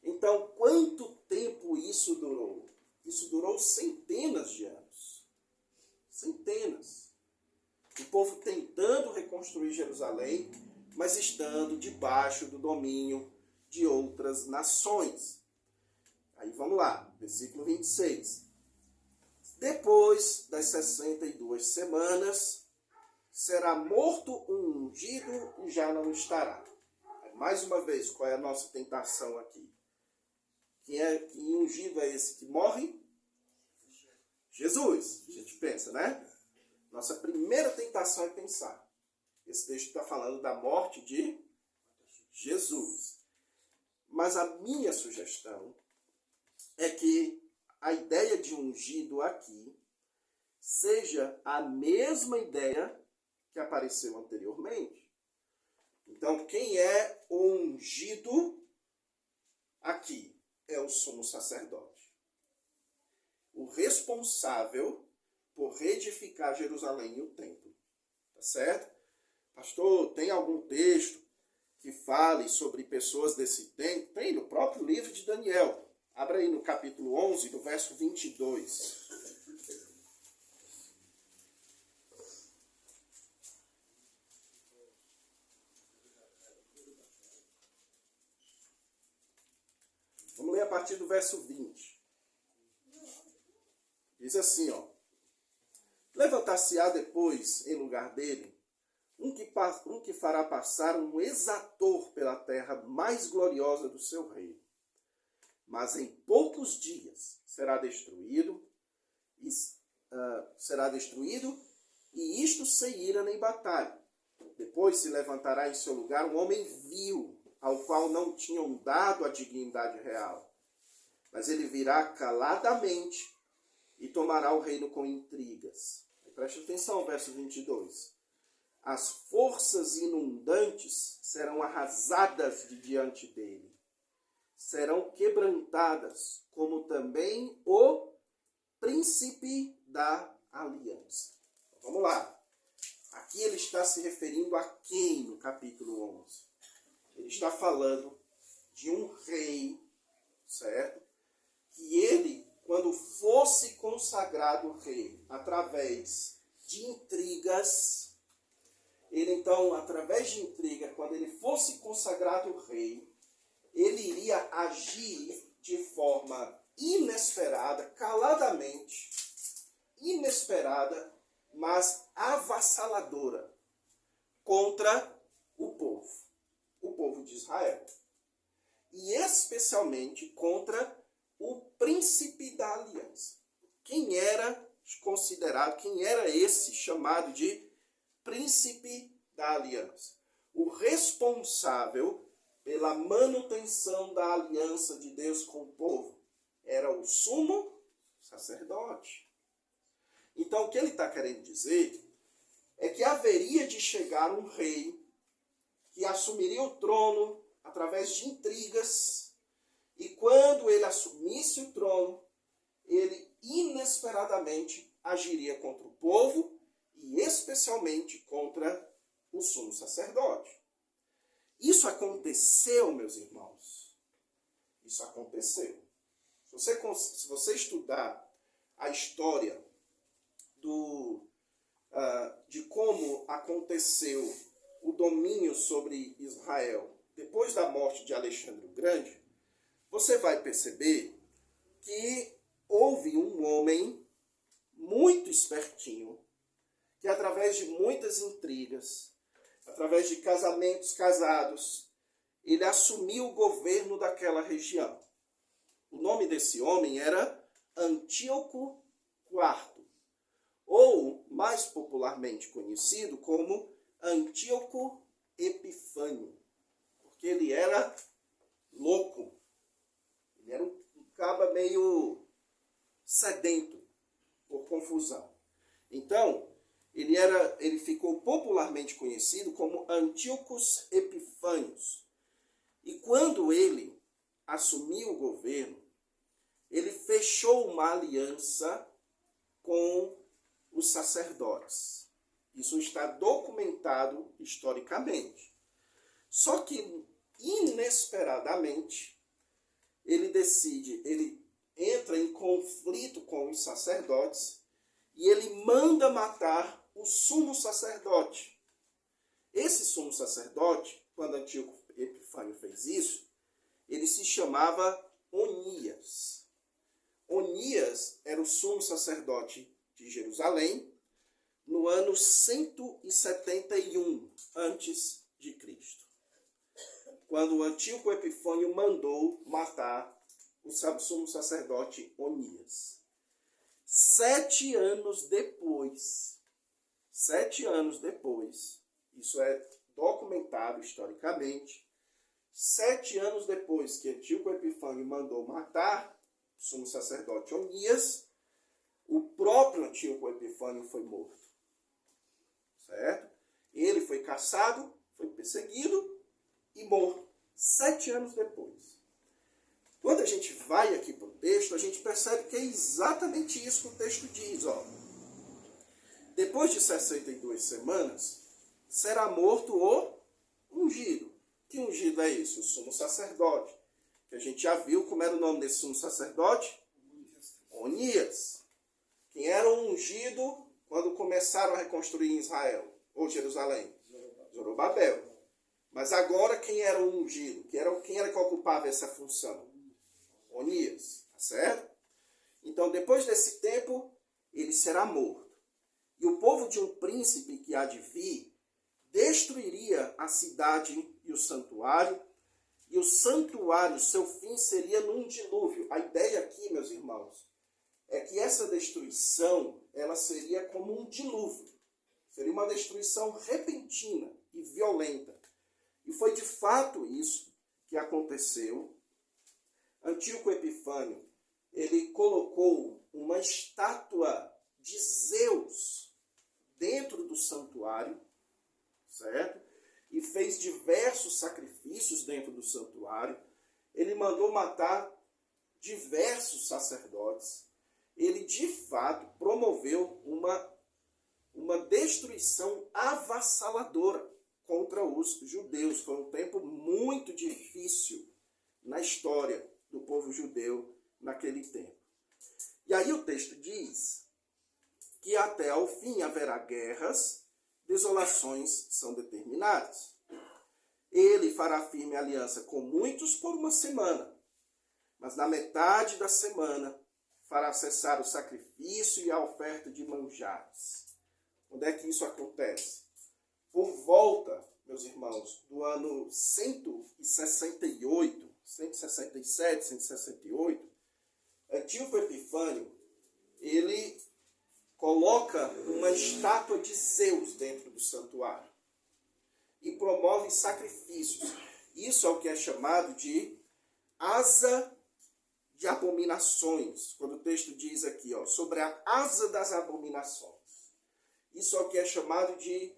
Então, quanto tempo isso durou? Isso durou centenas de anos. Centenas. O povo tentando reconstruir Jerusalém, mas estando debaixo do domínio de outras nações. Aí vamos lá, versículo 26. Depois das 62 semanas, será morto um ungido e já não estará. Mais uma vez, qual é a nossa tentação aqui? Que ungido é esse que morre? Jesus. A gente pensa, né? Nossa primeira tentação é pensar. Esse texto está falando da morte de Jesus. Mas a minha sugestão é que a ideia de ungido aqui seja a mesma ideia que apareceu anteriormente. Então, quem é o ungido aqui? É o sumo sacerdote. O responsável por reedificar Jerusalém e o templo. Tá certo? Pastor, tem algum texto que fale sobre pessoas desse tempo? Tem no próprio livro de Daniel. Abra aí no capítulo 11, no verso 22. Vamos ler a partir do verso 20. Diz assim, ó. Levantar-se-á depois, em lugar dele, um que fará passar um exator pela terra mais gloriosa do seu reino. Mas em poucos dias será destruído, e isto sem ira nem batalha. Depois se levantará em seu lugar um homem vil, ao qual não tinham dado a dignidade real. Mas ele virá caladamente e tomará o reino com intrigas. Preste atenção ao verso 22. As forças inundantes serão arrasadas de diante dele. Serão quebrantadas, como também o príncipe da aliança. Então, vamos lá. Aqui ele está se referindo a quem no capítulo 11? Ele está falando de um rei, certo? Que ele, quando fosse consagrado rei, através de intrigas, ele então, através de intriga, quando ele fosse consagrado rei, ele iria agir de forma inesperada, caladamente, inesperada, mas avassaladora, contra o povo de Israel. E especialmente contra o príncipe da aliança. Quem era considerado, quem era esse chamado de príncipe da aliança? O responsável pela manutenção da aliança de Deus com o povo era o sumo sacerdote. Então, o que ele está querendo dizer é que haveria de chegar um rei que assumiria o trono através de intrigas, e quando ele assumisse o trono, ele inesperadamente agiria contra o povo e especialmente contra o sumo sacerdote. Isso aconteceu, meus irmãos. Isso aconteceu. Se você estudar a história de como aconteceu o domínio sobre Israel depois da morte de Alexandre o Grande, você vai perceber que houve um homem muito espertinho que, através de muitas intrigas, através de casamentos casados, ele assumiu o governo daquela região. O nome desse homem era Antíoco IV, ou mais popularmente conhecido como Antíoco Epifânio, porque ele era louco. Ele era um caba meio sedento por confusão. Então, ele ficou popularmente conhecido como Antíocos Epifânios. E quando ele assumiu o governo, ele fechou uma aliança com os sacerdotes. Isso está documentado historicamente. Só que, inesperadamente, ele entra em conflito com os sacerdotes e ele manda matar o sumo sacerdote. Esse sumo sacerdote, quando Antíoco Epifânio fez isso, ele se chamava Onias. Onias era o sumo sacerdote de Jerusalém no ano 171 antes de Cristo, quando o Antíoco Epifânio mandou matar o sumo sacerdote Onias. 7 anos depois, isso é documentado historicamente, 7 anos depois que Antíoco Epifânio mandou matar o sumo sacerdote Onias, o próprio Antíoco Epifânio foi morto. Certo? Ele foi caçado, foi perseguido e morto 7 anos depois. Quando a gente vai aqui para o texto, a gente percebe que é exatamente isso que o texto diz. Ó. Depois de 62 semanas, será morto o ungido. Que ungido é esse? O sumo sacerdote. Que a gente já viu como era o nome desse sumo sacerdote? Onias. Quem era o ungido quando começaram a reconstruir em Israel, ou Jerusalém? Zorobabel. Mas agora quem era o ungido? Quem era que ocupava essa função? Onias, tá certo? Então, depois desse tempo, ele será morto. E o povo de um príncipe que há de vir destruiria a cidade e o santuário. E o santuário, seu fim seria num dilúvio. A ideia aqui, meus irmãos, é que essa destruição, ela seria como um dilúvio. Seria uma destruição repentina e violenta. E foi de fato isso que aconteceu. Antíoco Epifânio, ele colocou uma estátua de Zeus dentro do santuário, certo? E fez diversos sacrifícios dentro do santuário. Ele mandou matar diversos sacerdotes. Ele, de fato, promoveu uma destruição avassaladora contra os judeus. Foi um tempo muito difícil na história do povo judeu naquele tempo. E aí o texto diz que até ao fim haverá guerras, desolações são determinadas. Ele fará firme aliança com muitos por uma semana, mas na metade da semana fará cessar o sacrifício e a oferta de manjares. Onde é que isso acontece? Por volta, meus irmãos, do ano 168, 167, 168, Antíoco Epifânio, ele coloca uma estátua de Zeus dentro do santuário e promove sacrifícios. Isso é o que é chamado de asa de abominações. Quando o texto diz aqui, ó, sobre a asa das abominações. Isso é o que é chamado de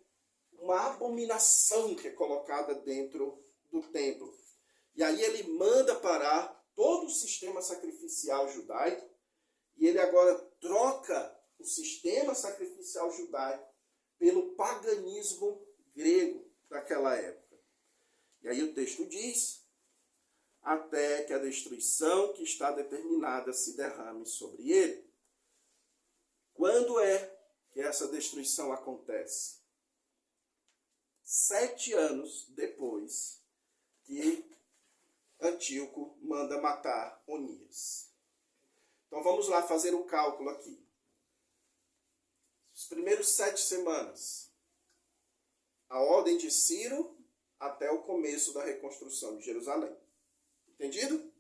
uma abominação que é colocada dentro do templo. E aí ele manda parar todo o sistema sacrificial judaico e ele agora troca o sistema sacrificial judaico pelo paganismo grego daquela época. E aí o texto diz, até que a destruição que está determinada se derrame sobre ele. Quando é que essa destruição acontece? 7 anos depois que Antíoco manda matar Onias. Então vamos lá fazer o cálculo aqui. Os primeiros 7 semanas, a ordem de Ciro até o começo da reconstrução de Jerusalém. Entendido?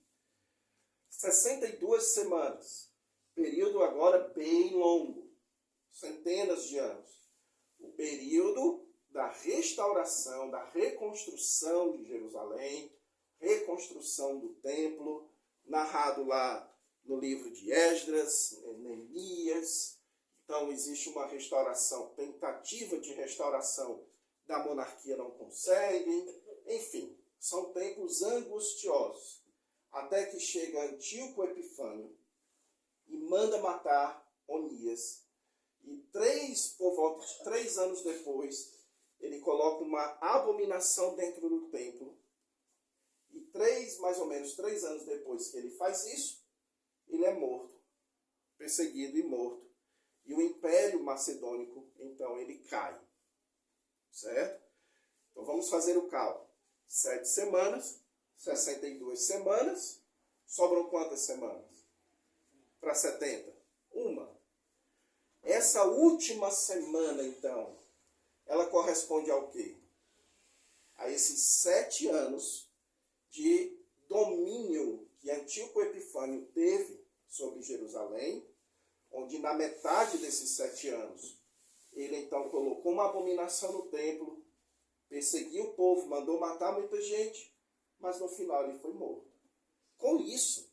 62 semanas. Período agora bem longo. Centenas de anos. O período da restauração, da reconstrução de Jerusalém, reconstrução do templo, narrado lá no livro de Esdras, Neemias. Então existe uma restauração, tentativa de restauração da monarquia não conseguem. Enfim, são tempos angustiosos. Até que chega Antíoco Epifânio e manda matar Onias. E por volta de 3 anos depois, ele coloca uma abominação dentro do templo. E mais ou menos 3 anos depois que ele faz isso, ele é morto, perseguido e morto. E o Império Macedônico, então, ele cai. Certo? Então vamos fazer o cálculo. 7 semanas, 62 semanas. Sobram quantas semanas? Para 70? Uma. Essa última semana, então, ela corresponde ao quê? A esses 7 anos de domínio que Antíoco Epifânio teve sobre Jerusalém, onde na metade desses 7 anos, ele então colocou uma abominação no templo, perseguiu o povo, mandou matar muita gente, mas no final ele foi morto. Com isso,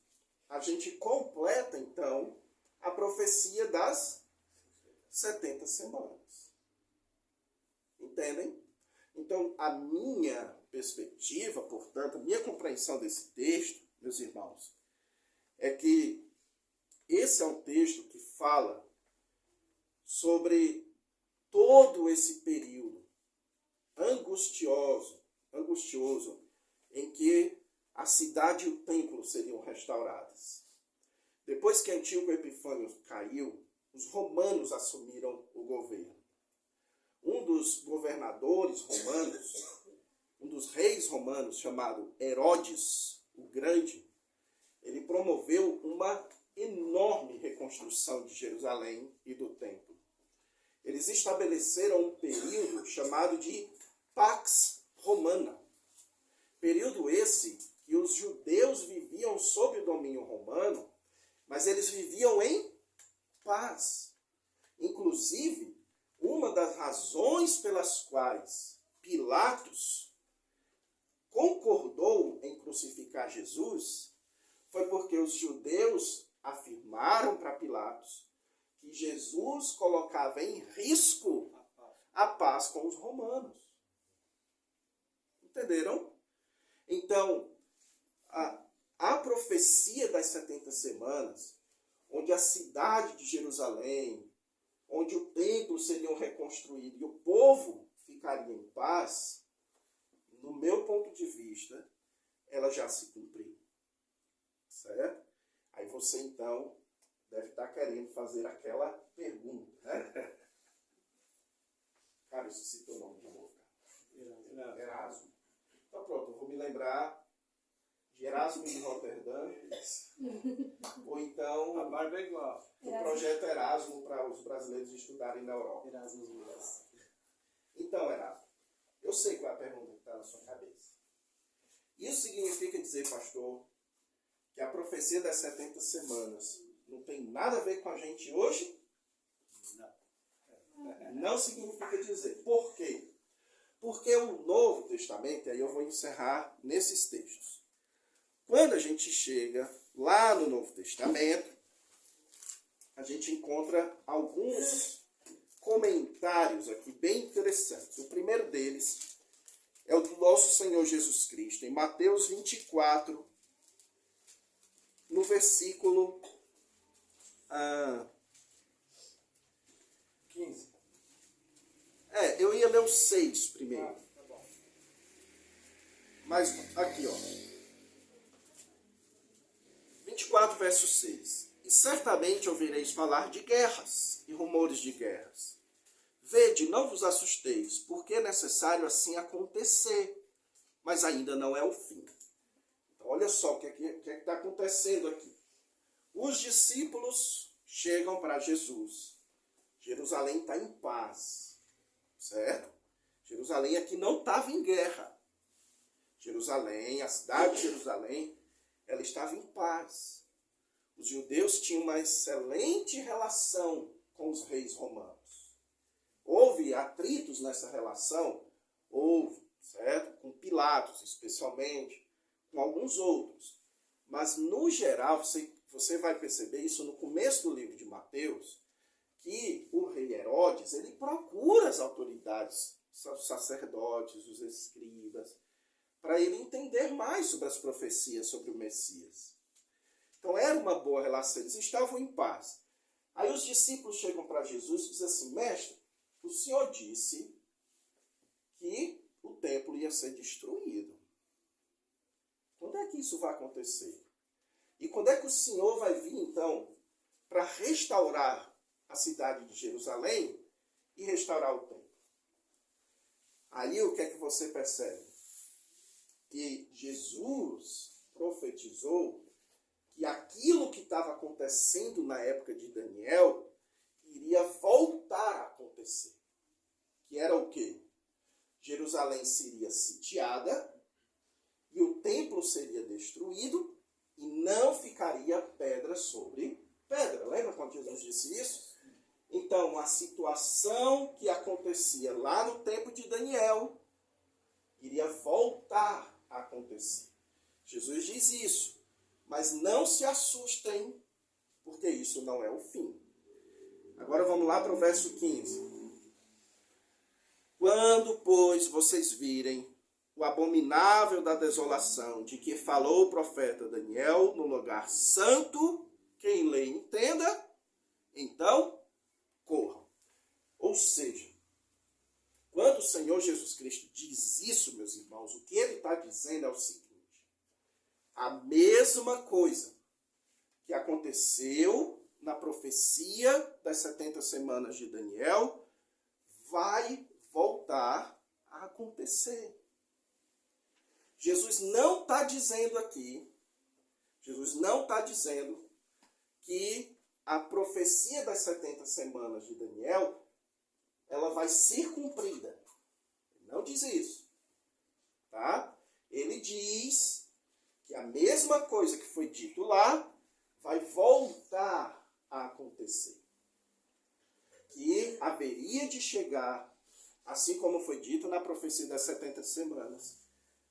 a gente completa então a profecia das 70 semanas. Entendem? Então, a minha perspectiva, portanto, a minha compreensão desse texto, meus irmãos, é que esse é um texto que fala sobre todo esse período angustioso em que a cidade e o templo seriam restaurados. Depois que Antíoco Epifânio caiu, os romanos assumiram o governo. Um dos governadores romanos, um dos reis romanos, chamado Herodes o Grande, ele promoveu uma enorme reconstrução de Jerusalém e do templo. Eles estabeleceram um período chamado de Pax Romana. Período esse que os judeus viviam sob o domínio romano, mas eles viviam em paz. Inclusive, uma das razões pelas quais Pilatos concordou em crucificar Jesus foi porque os judeus afirmaram para Pilatos que Jesus colocava em risco a paz com os romanos. Entenderam? Então, a profecia das 70 semanas, onde a cidade de Jerusalém, onde o templo seria reconstruído e o povo ficaria em paz, no meu ponto de vista, ela já se cumpriu. Certo? Aí você, então, deve estar querendo fazer aquela pergunta, né? Cara, isso citou o nome de novo, cara. Erasmo. Então pronto, eu vou me lembrar de Erasmo de Roterdã, ou então A barba é igual. do projeto Erasmo para os brasileiros estudarem na Europa. Erasmus. Então, Erasmo, eu sei qual é a pergunta que está na sua cabeça. Isso significa dizer, pastor, que a profecia das 70 semanas não tem nada a ver com a gente hoje? Não significa dizer. Por quê? Porque o Novo Testamento, aí eu vou encerrar nesses textos. Quando a gente chega lá no Novo Testamento, a gente encontra alguns comentários aqui bem interessantes. O primeiro deles é o do nosso Senhor Jesus Cristo, em Mateus 24, no versículo 15. Eu ia ler o 6 primeiro. Tá bom. Mas aqui, ó. 24, verso 6. E certamente ouvireis falar de guerras e rumores de guerras. Vede, não vos assusteis, porque é necessário assim acontecer, mas ainda não é o fim. Então, olha só o que está acontecendo aqui. Os discípulos chegam para Jesus. Jerusalém está em paz, certo? Jerusalém aqui não estava em guerra. Jerusalém, a cidade de Jerusalém, ela estava em paz. Os judeus tinham uma excelente relação com os reis romanos. Houve atritos nessa relação? Houve, certo? Com Pilatos, especialmente, com alguns outros. Mas, no geral, você vai perceber isso no começo do livro de Mateus, que o rei Herodes, ele procura as autoridades, os sacerdotes, os escribas, para ele entender mais sobre as profecias sobre o Messias. Então era uma boa relação, eles estavam em paz. Aí os discípulos chegam para Jesus e dizem assim: mestre, o Senhor disse que o templo ia ser destruído. Quando é que isso vai acontecer? E quando é que o Senhor vai vir, então, para restaurar a cidade de Jerusalém e restaurar o templo? Aí o que é que você percebe? que Jesus profetizou que aquilo que estava acontecendo na época de Daniel iria voltar a acontecer. Que era o quê? Jerusalém seria sitiada e o templo seria destruído e não ficaria pedra sobre pedra. Lembra quando Jesus disse isso? Então, a situação que acontecia lá no tempo de Daniel iria voltar a acontecer. Jesus diz isso, mas não se assustem, porque isso não é o fim. Agora vamos lá para o verso 15. Quando, pois, vocês virem o abominável da desolação de que falou o profeta Daniel no lugar santo, quem lê entenda, então corram. Ou seja, quando o Senhor Jesus Cristo diz isso, meus irmãos, o que ele está dizendo é o seguinte: a mesma coisa que aconteceu na profecia das 70 semanas de Daniel vai voltar a acontecer. Jesus não está dizendo aqui, Jesus não está dizendo que a profecia das 70 semanas de Daniel, ela vai ser cumprida. Ele não diz isso. Tá? Ele diz que a mesma coisa que foi dito lá vai voltar a acontecer. Que haveria de chegar, assim como foi dito na profecia das 70 semanas,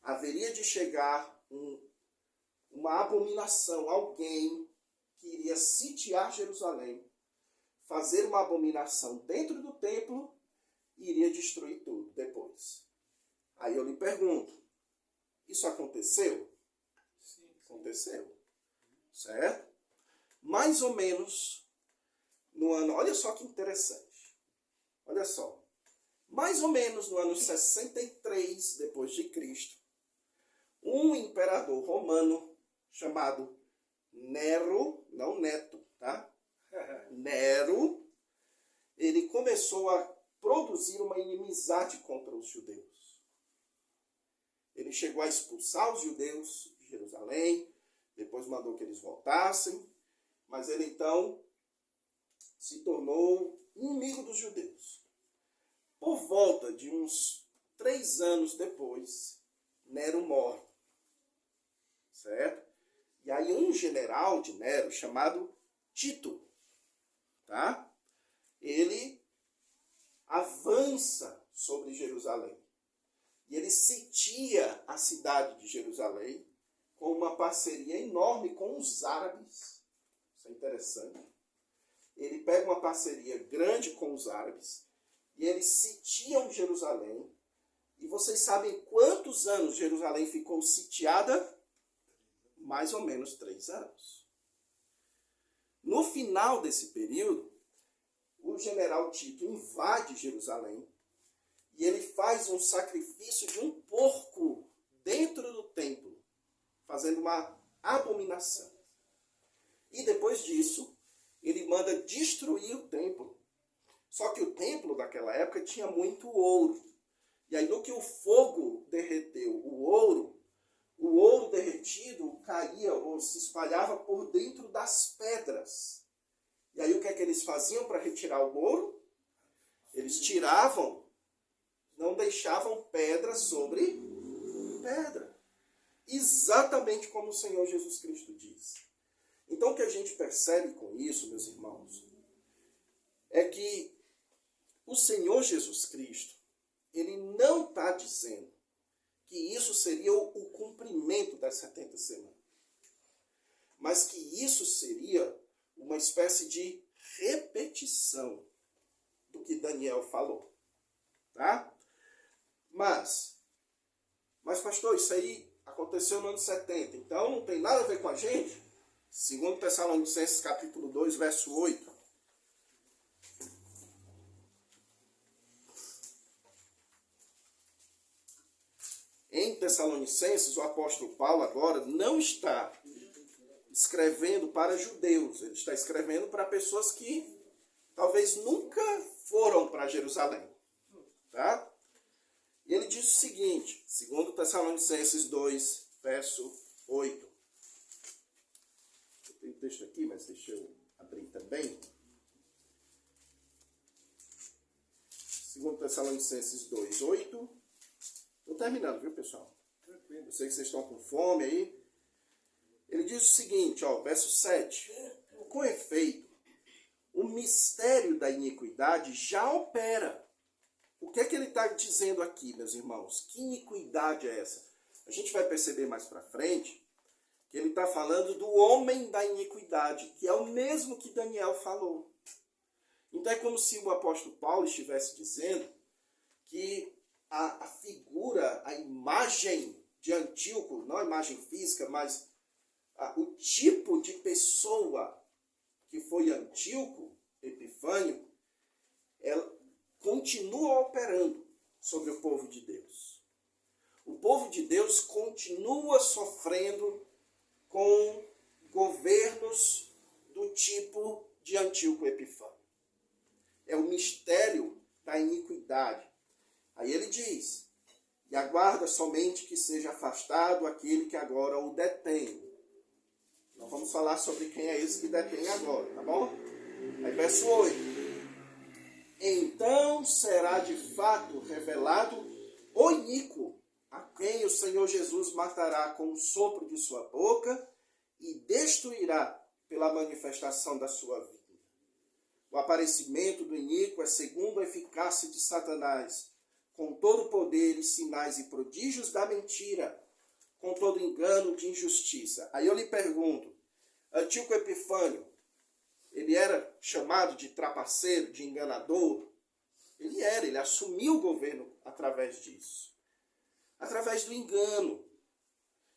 haveria de chegar uma abominação, alguém que iria sitiar Jerusalém, fazer uma abominação dentro do templo e iria destruir tudo depois. Aí eu lhe pergunto, isso aconteceu? Sim. Aconteceu. Certo? Mais ou menos no ano, olha só que interessante. Olha só. Mais ou menos no ano 63 depois de Cristo, um imperador romano chamado Nero, não Neto, tá? Nero, ele começou a produzir uma inimizade contra os judeus. Ele chegou a expulsar os judeus de Jerusalém, depois mandou que eles voltassem, mas ele então se tornou inimigo dos judeus. Por volta de uns 3 anos depois, Nero morre. Certo? E aí um general de Nero, chamado Tito, tá? Ele avança sobre Jerusalém. E ele sitia a cidade de Jerusalém com uma parceria enorme com os árabes. Isso é interessante. Ele pega uma parceria grande com os árabes e eles sitiam Jerusalém. E vocês sabem quantos anos Jerusalém ficou sitiada? Mais ou menos 3 anos. No final desse período, o general Tito invade Jerusalém e ele faz um sacrifício de um porco dentro do templo, fazendo uma abominação. E depois disso, ele manda destruir o templo. Só que o templo daquela época tinha muito ouro. E aí, no que o fogo derreteu o ouro derretido caía ou se espalhava por dentro das pedras. E aí, o que é que eles faziam para retirar o ouro? Eles tiravam, não deixavam pedra sobre pedra. Exatamente como o Senhor Jesus Cristo diz. Então, o que a gente percebe com isso, meus irmãos, é que o Senhor Jesus Cristo, ele não está dizendo que isso seria o cumprimento das 70 semanas, mas que isso seria uma espécie de repetição do que Daniel falou. Tá? Mas pastor, isso aí aconteceu no ano 70, então não tem nada a ver com a gente? 2 Tessalonicenses capítulo 2, verso 8. Em Tessalonicenses, o apóstolo Paulo agora não está escrevendo para judeus, ele está escrevendo para pessoas que talvez nunca foram para Jerusalém. Tá? E ele diz diz o seguinte, 2 Tessalonicenses 2, verso 8. Eu tenho o texto aqui, mas deixa eu abrir também. 2 Tessalonicenses 2, 8. Estou terminando, viu, pessoal? Tranquilo. Eu sei que vocês estão com fome aí. Ele diz o seguinte, ó, verso 7. Com efeito, o mistério da iniquidade já opera. O que é que ele está dizendo aqui, meus irmãos? Que iniquidade é essa? A gente vai perceber mais para frente que ele está falando do homem da iniquidade, que é o mesmo que Daniel falou. Então é como se o apóstolo Paulo estivesse dizendo que a figura, a imagem de Antíoco, não a imagem física, mas o tipo de pessoa que foi Antíoco, Epifânio, ela continua operando sobre o povo de Deus. O povo de Deus continua sofrendo com governos do tipo de Antíoco Epifânio. É o mistério da iniquidade. Aí ele diz, e aguarda somente que seja afastado aquele que agora o detém. Nós vamos falar sobre quem é esse que detém agora, tá bom? Aí verso 8. Então será de fato revelado o iníquo, a quem o Senhor Jesus matará com o sopro de sua boca e destruirá pela manifestação da sua vida. O aparecimento do iníquo é segundo a eficácia de Satanás, com todo o poder e sinais e prodígios da mentira, com todo engano de injustiça. Aí eu lhe pergunto, Antíoco Epifânio, ele era chamado de trapaceiro, de enganador? Ele assumiu o governo através disso. Através do engano,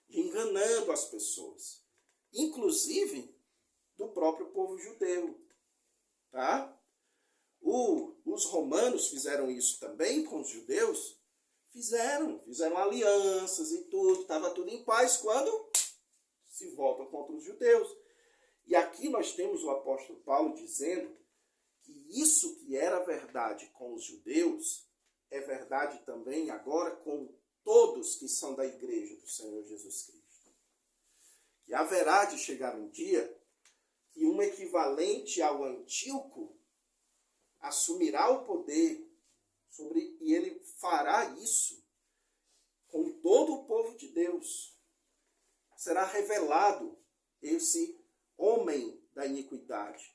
de enganando as pessoas, inclusive do próprio povo judeu. Tá? Os romanos fizeram isso também com os judeus? Fizeram alianças e tudo, estava tudo em paz quando se voltam contra os judeus. E aqui nós temos o apóstolo Paulo dizendo que isso que era verdade com os judeus é verdade também agora com todos que são da igreja do Senhor Jesus Cristo. E haverá de chegar um dia que um equivalente ao Antíoco assumirá o poder e ele fará isso com todo o povo de Deus. Será revelado esse homem da iniquidade.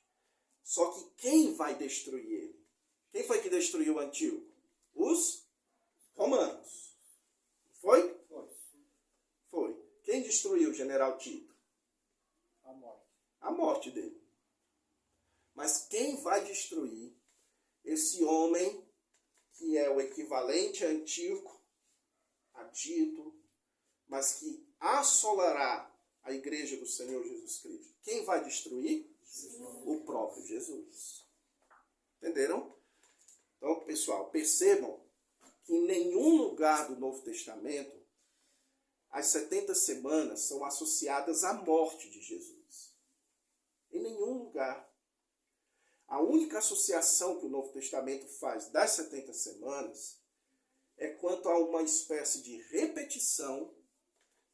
Só que quem vai destruir ele? Quem foi que destruiu Antíoco? Os romanos. Foi? Foi. Quem destruiu o general Tito? A morte dele. Mas quem vai destruir esse homem que é o equivalente a Antíoco, a Tito, mas que assolará a igreja do Senhor Jesus Cristo? Quem vai destruir? O próprio Jesus. Entenderam? Então, pessoal, percebam que em nenhum lugar do Novo Testamento as 70 semanas são associadas à morte de Jesus. Em nenhum lugar. A única associação que o Novo Testamento faz das 70 semanas é quanto a uma espécie de repetição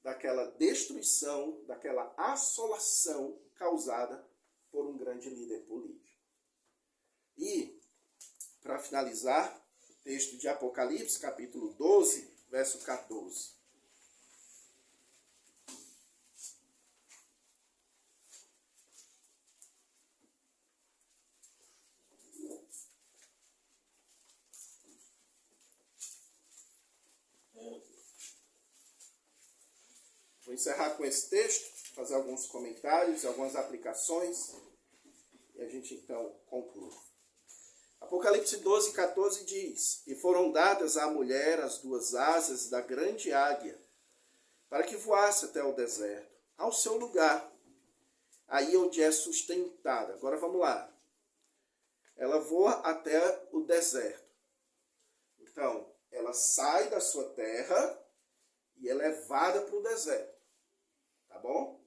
daquela destruição, daquela assolação causada por um grande líder político. E, para finalizar, o texto de Apocalipse, capítulo 12, verso 14. Vou encerrar com esse texto, fazer alguns comentários, algumas aplicações, e a gente então conclui. Apocalipse 12, 14 diz: E foram dadas à mulher as duas asas da grande águia, para que voasse até o deserto, ao seu lugar, aí onde é sustentada. Agora vamos lá. Ela voa até o deserto. Então, ela sai da sua terra e é levada para o deserto. Tá bom?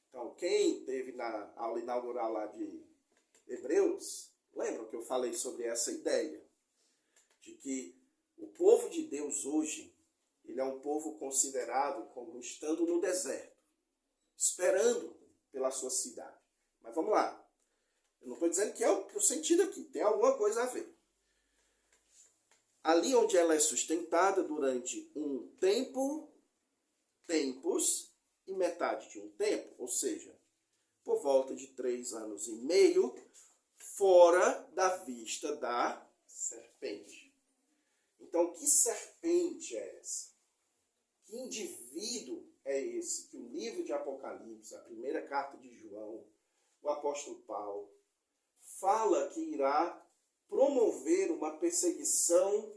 Então, quem teve na aula inaugural lá de Hebreus, lembra que eu falei sobre essa ideia? De que o povo de Deus hoje ele é um povo considerado como estando no deserto, esperando pela sua cidade. Mas vamos lá. Eu não estou dizendo que é o sentido aqui, tem alguma coisa a ver. Ali onde ela é sustentada durante um tempo, tempos e metade de um tempo, ou seja, por volta de 3 anos e meio, fora da vista da serpente. Então, que serpente é essa? Que indivíduo é esse que o livro de Apocalipse, a primeira carta de João, o apóstolo Paulo, fala que irá promover uma perseguição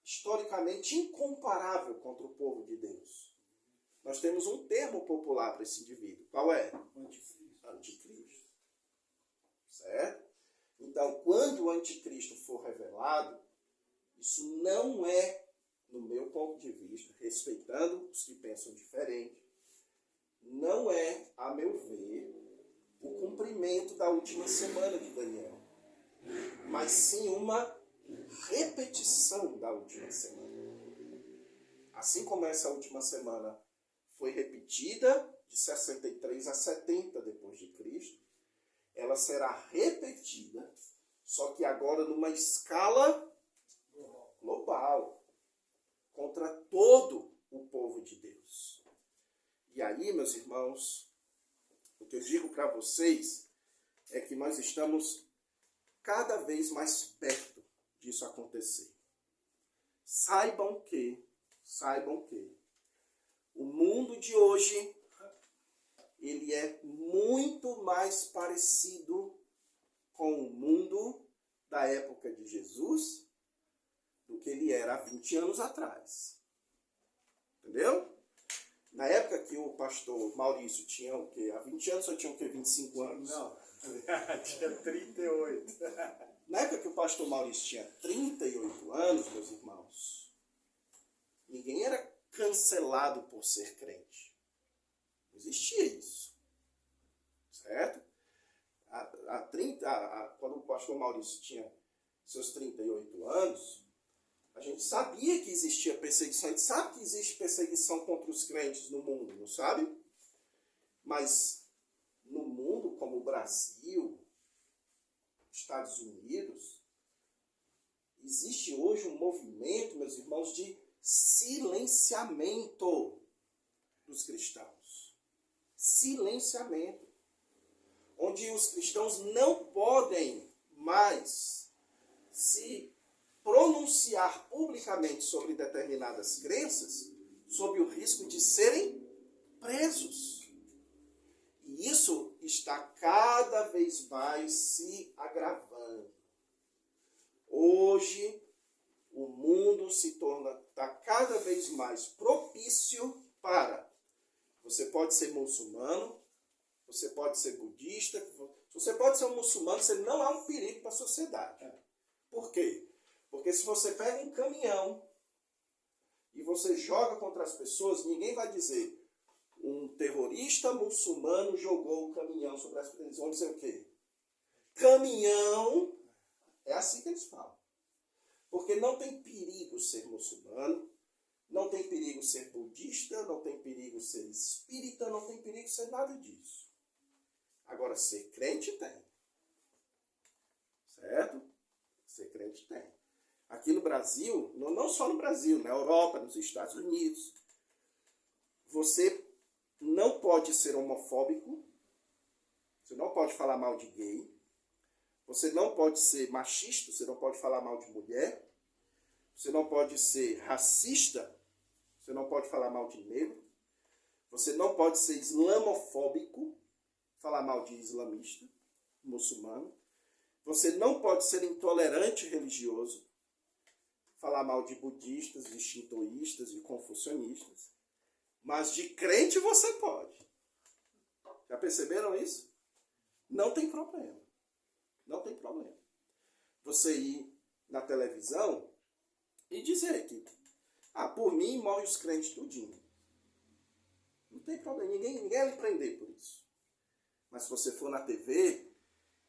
historicamente incomparável contra o povo de Deus? Nós temos um termo popular para esse indivíduo. Qual é? Anticristo. Certo? Então, quando o anticristo for revelado, isso não é, no meu ponto de vista, respeitando os que pensam diferente, não é, a meu ver, o cumprimento da última semana de Daniel, mas sim uma repetição da última semana. Assim como essa última semana foi repetida de 63 a 70 depois de Cristo, ela será repetida, só que agora numa escala global, contra todo o povo de Deus. E aí, meus irmãos, o que eu digo para vocês é que nós estamos cada vez mais perto disso acontecer. Saibam que o mundo de hoje, ele é muito mais parecido com o mundo da época de Jesus do que ele era há 20 anos atrás. Entendeu? Na época que o pastor Maurício tinha o quê? Há 20 anos, ou tinha o quê? 25 anos? Não, tinha 38. Na época que o pastor Maurício tinha 38 anos, meus irmãos, ninguém era cancelado por ser crente. Não existia isso. Certo? Quando o pastor Maurício tinha seus 38 anos, a gente sabia que existia perseguição. A gente sabe que existe perseguição contra os crentes no mundo, não sabe? Mas no mundo como o Brasil, Estados Unidos, existe hoje um movimento, meus irmãos, de silenciamento dos cristãos. Silenciamento. Onde os cristãos não podem mais se pronunciar publicamente sobre determinadas crenças, sob o risco de serem presos. E isso está cada vez mais se agravando. Hoje, o mundo está cada vez mais propício para... Você pode ser muçulmano, você pode ser budista, você pode ser um muçulmano, você não é um perigo para a sociedade. Por quê? Porque se você pega um caminhão e você joga contra as pessoas, ninguém vai dizer um terrorista muçulmano jogou o caminhão sobre as pessoas. Eles vão dizer o quê? Caminhão. É assim que eles falam. Porque não tem perigo ser muçulmano, não tem perigo ser budista, não tem perigo ser espírita, não tem perigo ser nada disso. Agora, ser crente tem. Certo? Ser crente tem. Aqui no Brasil, não só no Brasil, na Europa, nos Estados Unidos, você não pode ser homofóbico, você não pode falar mal de gay, você não pode ser machista, você não pode falar mal de mulher, você não pode ser racista, você não pode falar mal de negro, você não pode ser islamofóbico, falar mal de islamista, muçulmano, você não pode ser intolerante religioso, falar mal de budistas, de shintoístas, de confucionistas, mas de crente você pode. Já perceberam isso? Não tem problema. Não tem problema. Você ir na televisão e dizer que, por mim morre os crentes tudinho. Não tem problema. Ninguém vai lhe prender por isso. Mas se você for na TV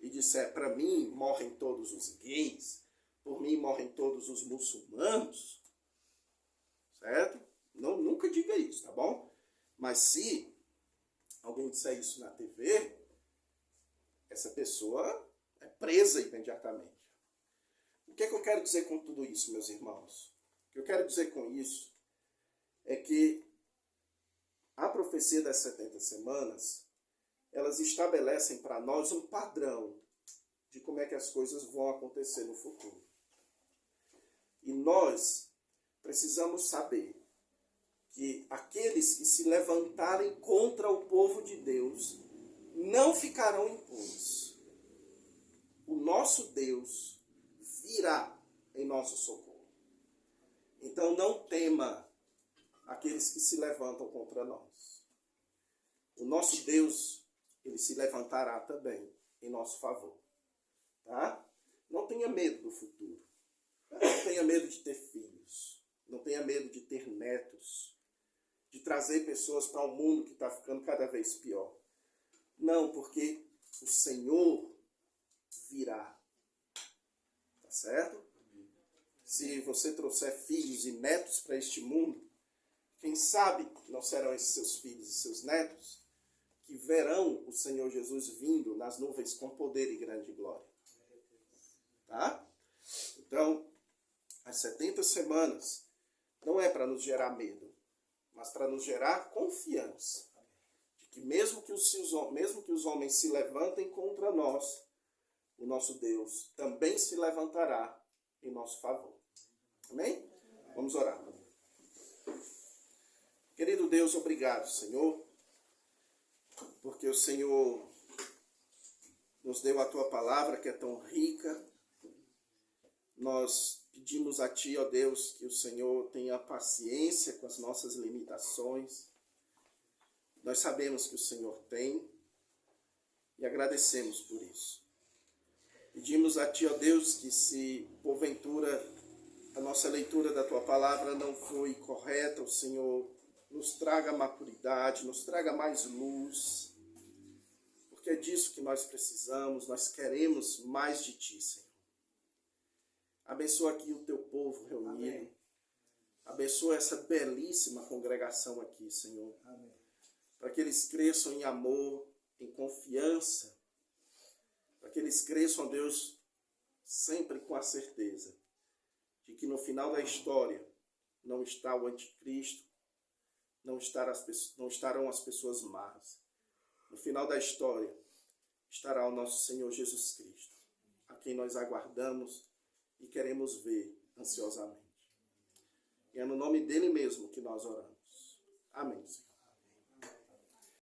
e disser, para mim morrem todos os gays, por mim morrem todos os muçulmanos, certo? Não, nunca diga isso, tá bom? Mas se alguém disser isso na TV, essa pessoa é presa imediatamente. O que é que eu quero dizer com tudo isso, meus irmãos? O que eu quero dizer com isso é que a profecia das 70 semanas, elas estabelecem para nós um padrão de como é que as coisas vão acontecer no futuro. E nós precisamos saber que aqueles que se levantarem contra o povo de Deus não ficarão impunes. O nosso Deus virá em nosso socorro. Então não tema aqueles que se levantam contra nós. O nosso Deus, ele se levantará também em nosso favor. Tá? Não tenha medo do futuro. Não tenha medo de ter filhos. Não tenha medo de ter netos. De trazer pessoas para um mundo que está ficando cada vez pior. Não, porque o Senhor virá. Tá certo? Se você trouxer filhos e netos para este mundo, quem sabe não serão esses seus filhos e seus netos que verão o Senhor Jesus vindo nas nuvens com poder e grande glória. Tá? Então, as 70 semanas não é para nos gerar medo, mas para nos gerar confiança. De que mesmo que os homens se levantem contra nós, o nosso Deus também se levantará em nosso favor. Amém? Vamos orar. Querido Deus, obrigado, Senhor, porque o Senhor nos deu a Tua palavra que é tão rica. Nós pedimos a Ti, ó Deus, que o Senhor tenha paciência com as nossas limitações. Nós sabemos que o Senhor tem e agradecemos por isso. Pedimos a Ti, ó Deus, que se porventura a nossa leitura da Tua palavra não foi correta, o Senhor nos traga maturidade, nos traga mais luz, porque é disso que nós precisamos, nós queremos mais de Ti, Senhor. Abençoa aqui o Teu povo reunido. Amém. Abençoa essa belíssima congregação aqui, Senhor. Amém. Para que eles cresçam em amor, em confiança, para que eles cresçam, Deus, sempre com a certeza de que no final da história não está o anticristo, não estarão as pessoas más. No final da história estará o nosso Senhor Jesus Cristo, a quem nós aguardamos e queremos ver ansiosamente. E é no nome dele mesmo que nós oramos. Amém, Senhor.